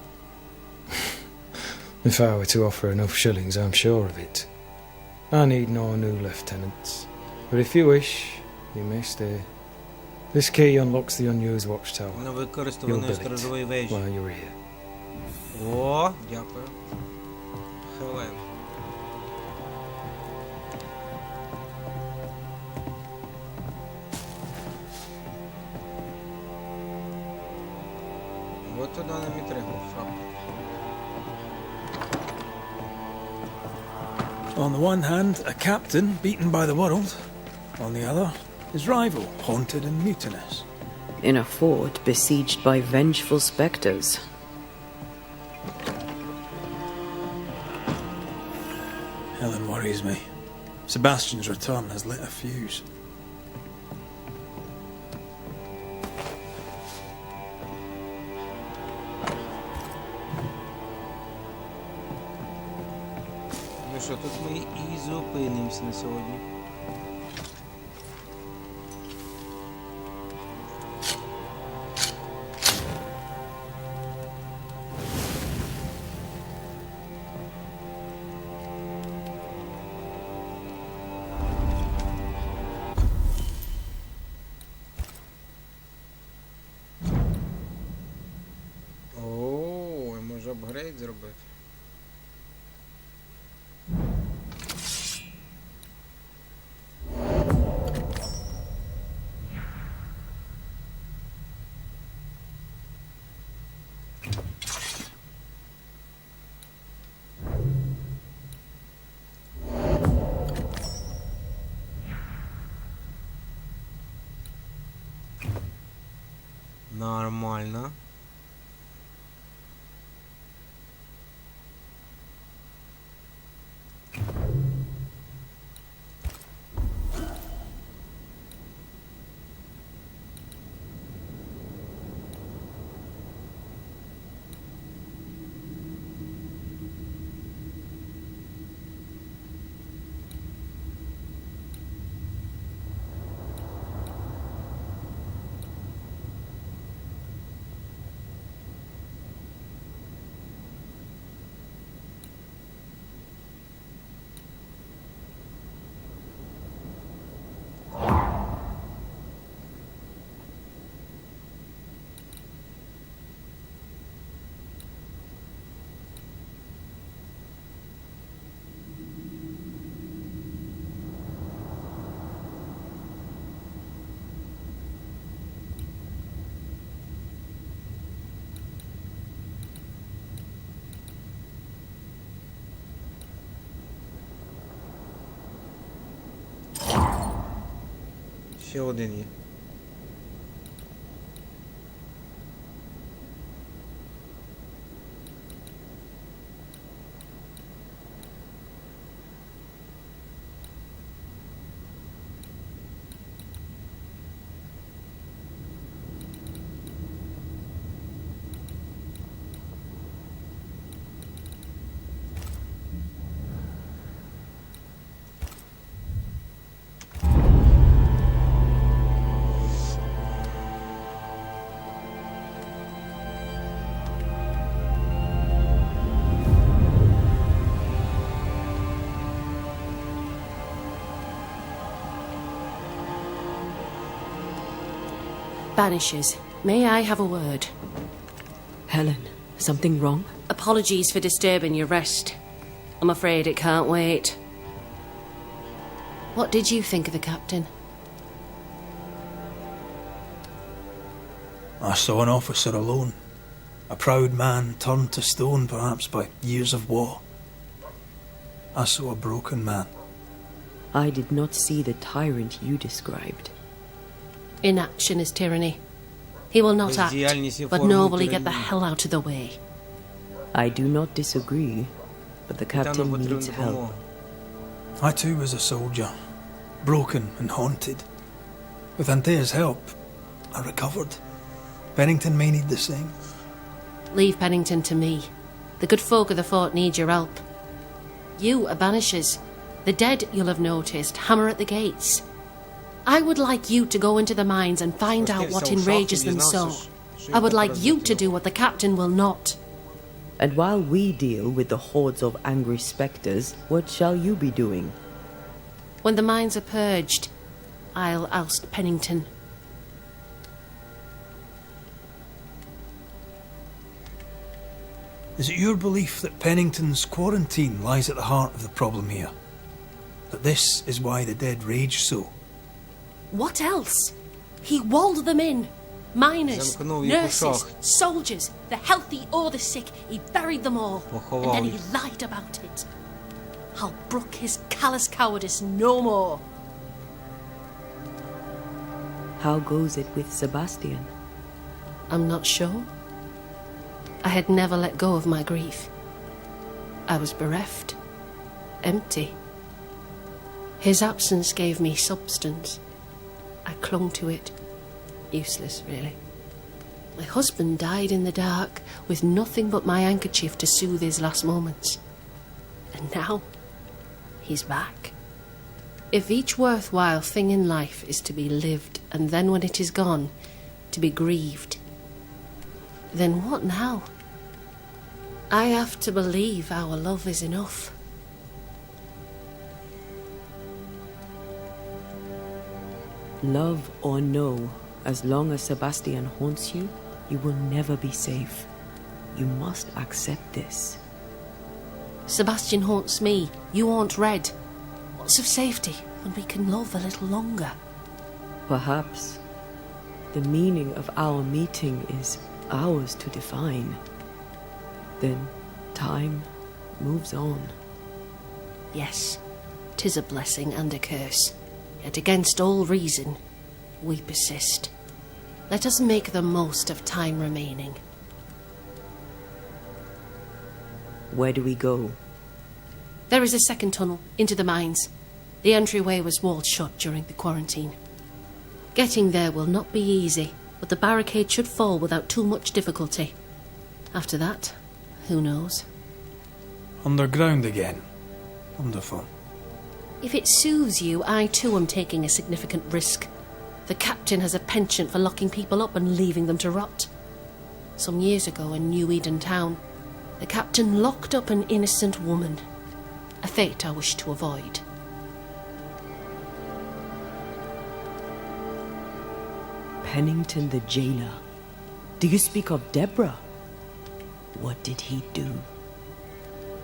If I were to offer enough shillings, I'm sure of it. I need no new lieutenants. But if you wish, you may stay. This key unlocks the unused watchtower. You'll build it while you're here. О, дякую. Хелен. От туди нам і треба, факт. On the one hand, a captain beaten by the world. On the other, his rival, haunted and mutinous. In a fort besieged by vengeful spectres. Helen worries me. Sebastian's return has lit a fuse. Ну що, тут ми і зупинимося на сьогодні. О, може апгрейд зробити. Нормально. Ще один є. Banishers, may I have a word? Helen, something wrong? Apologies for disturbing your rest. I'm afraid it can't wait. What did you think of the captain? I saw an officer alone. A proud man turned to stone, perhaps, by years of war. I saw a broken man. I did not see the tyrant you described. Inaction is tyranny. He will not act, but nobly get the hell out of the way. I do not disagree, but the captain needs help. I too was a soldier, broken and haunted. With Antea's help, I recovered. Pennington may need the same. Leave Pennington to me. The good folk of the fort need your help. You are Banishers. The dead, you'll have noticed, hammer at the gates. I would like you to go into the mines and find out what enrages them so. I would like you to do what the captain will not. And while we deal with the hordes of angry spectres, what shall you be doing? When the mines are purged, I'll oust Pennington. Is it your belief that Pennington's quarantine lies at the heart of the problem here? That this is why the dead rage so? What else? He walled them in. Miners, nurses, soldiers, the healthy or the sick. He buried them all. And then he lied about it. I'll brook his callous cowardice no more. How goes it with Sebastian? I'm not sure. I had never let go of my grief. I was bereft, empty. His absence gave me substance. I clung to it. Useless, really. My husband died in the dark with nothing but my handkerchief to soothe his last moments. And now, he's back. If each worthwhile thing in life is to be lived, and then when it is gone, to be grieved, then what now? I have to believe our love is enough. Love or no, as long as Sebastian haunts you, you will never be safe. You must accept this. Sebastian haunts me, you haunt Red. What's of safety when we can love a little longer? Perhaps the meaning of our meeting is ours to define. Then time moves on. Yes, 'tis a blessing and a curse. Yet against all reason, we persist. Let us make the most of time remaining. Where do we go? There is a second tunnel into the mines. The entryway was walled shut during the quarantine. Getting there will not be easy, but the barricade should fall without too much difficulty. After that, who knows? Underground again. Wonderful. If it soothes you, I too am taking a significant risk. The captain has a penchant for locking people up and leaving them to rot. Some years ago in New Eden Town, the captain locked up an innocent woman. A fate I wish to avoid. Pennington the jailer. Do you speak of Deborah? What did he do?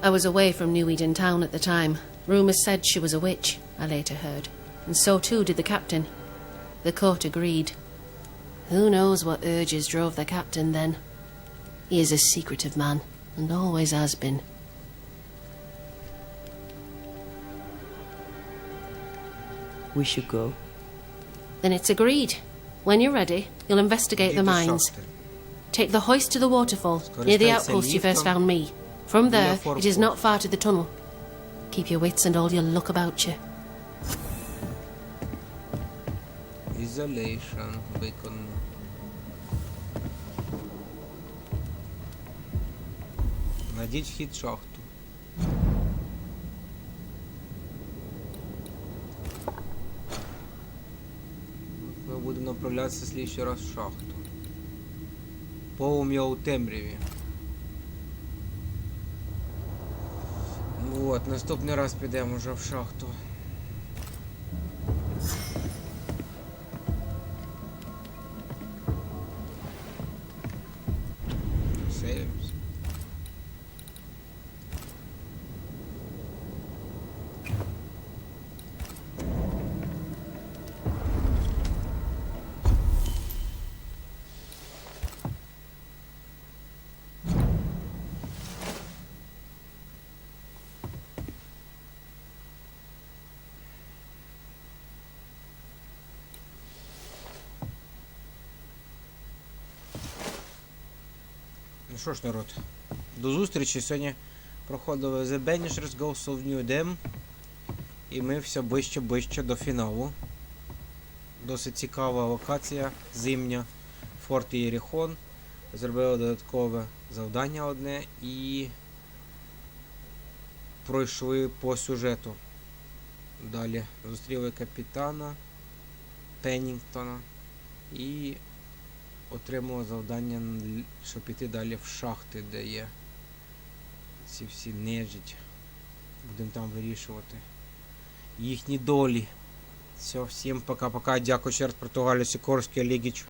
I was away from New Eden Town at the time. Rumours said she was a witch, I later heard. And so too did the captain. The court agreed. Who knows what urges drove the captain then? He is a secretive man, and always has been. We should go. Then it's agreed. When you're ready, you'll investigate the mines. Take the hoist to the waterfall, near the outpost you first found me. From there, it is not far to the tunnel. Keep your wits and all your luck about you. Isolation, bacon. Найдіть вхід в шахту. Ми будемо направлятися слідчий раз в шахту. Полум'я у темряві. Вот, наступний раз підемо вже в шахту. Сейвимось. Ну що ж, народ, до зустрічі. Сьогодні проходили The Banishers Ghosts of New Eden. І ми все ближче до фіналу. Досить цікава локація, зимня, Форт Єріхон. Зробили додаткове завдання одне і пройшли по сюжету. Далі зустріли капітана Пеннінгтона і отримали завдання, щоб піти далі в шахти, де є Ці всі нежить. Будемо там вирішувати їхні долі. Все, всім пока-пока. Дякую ще раз Португалію, Сікорській, Олегічу.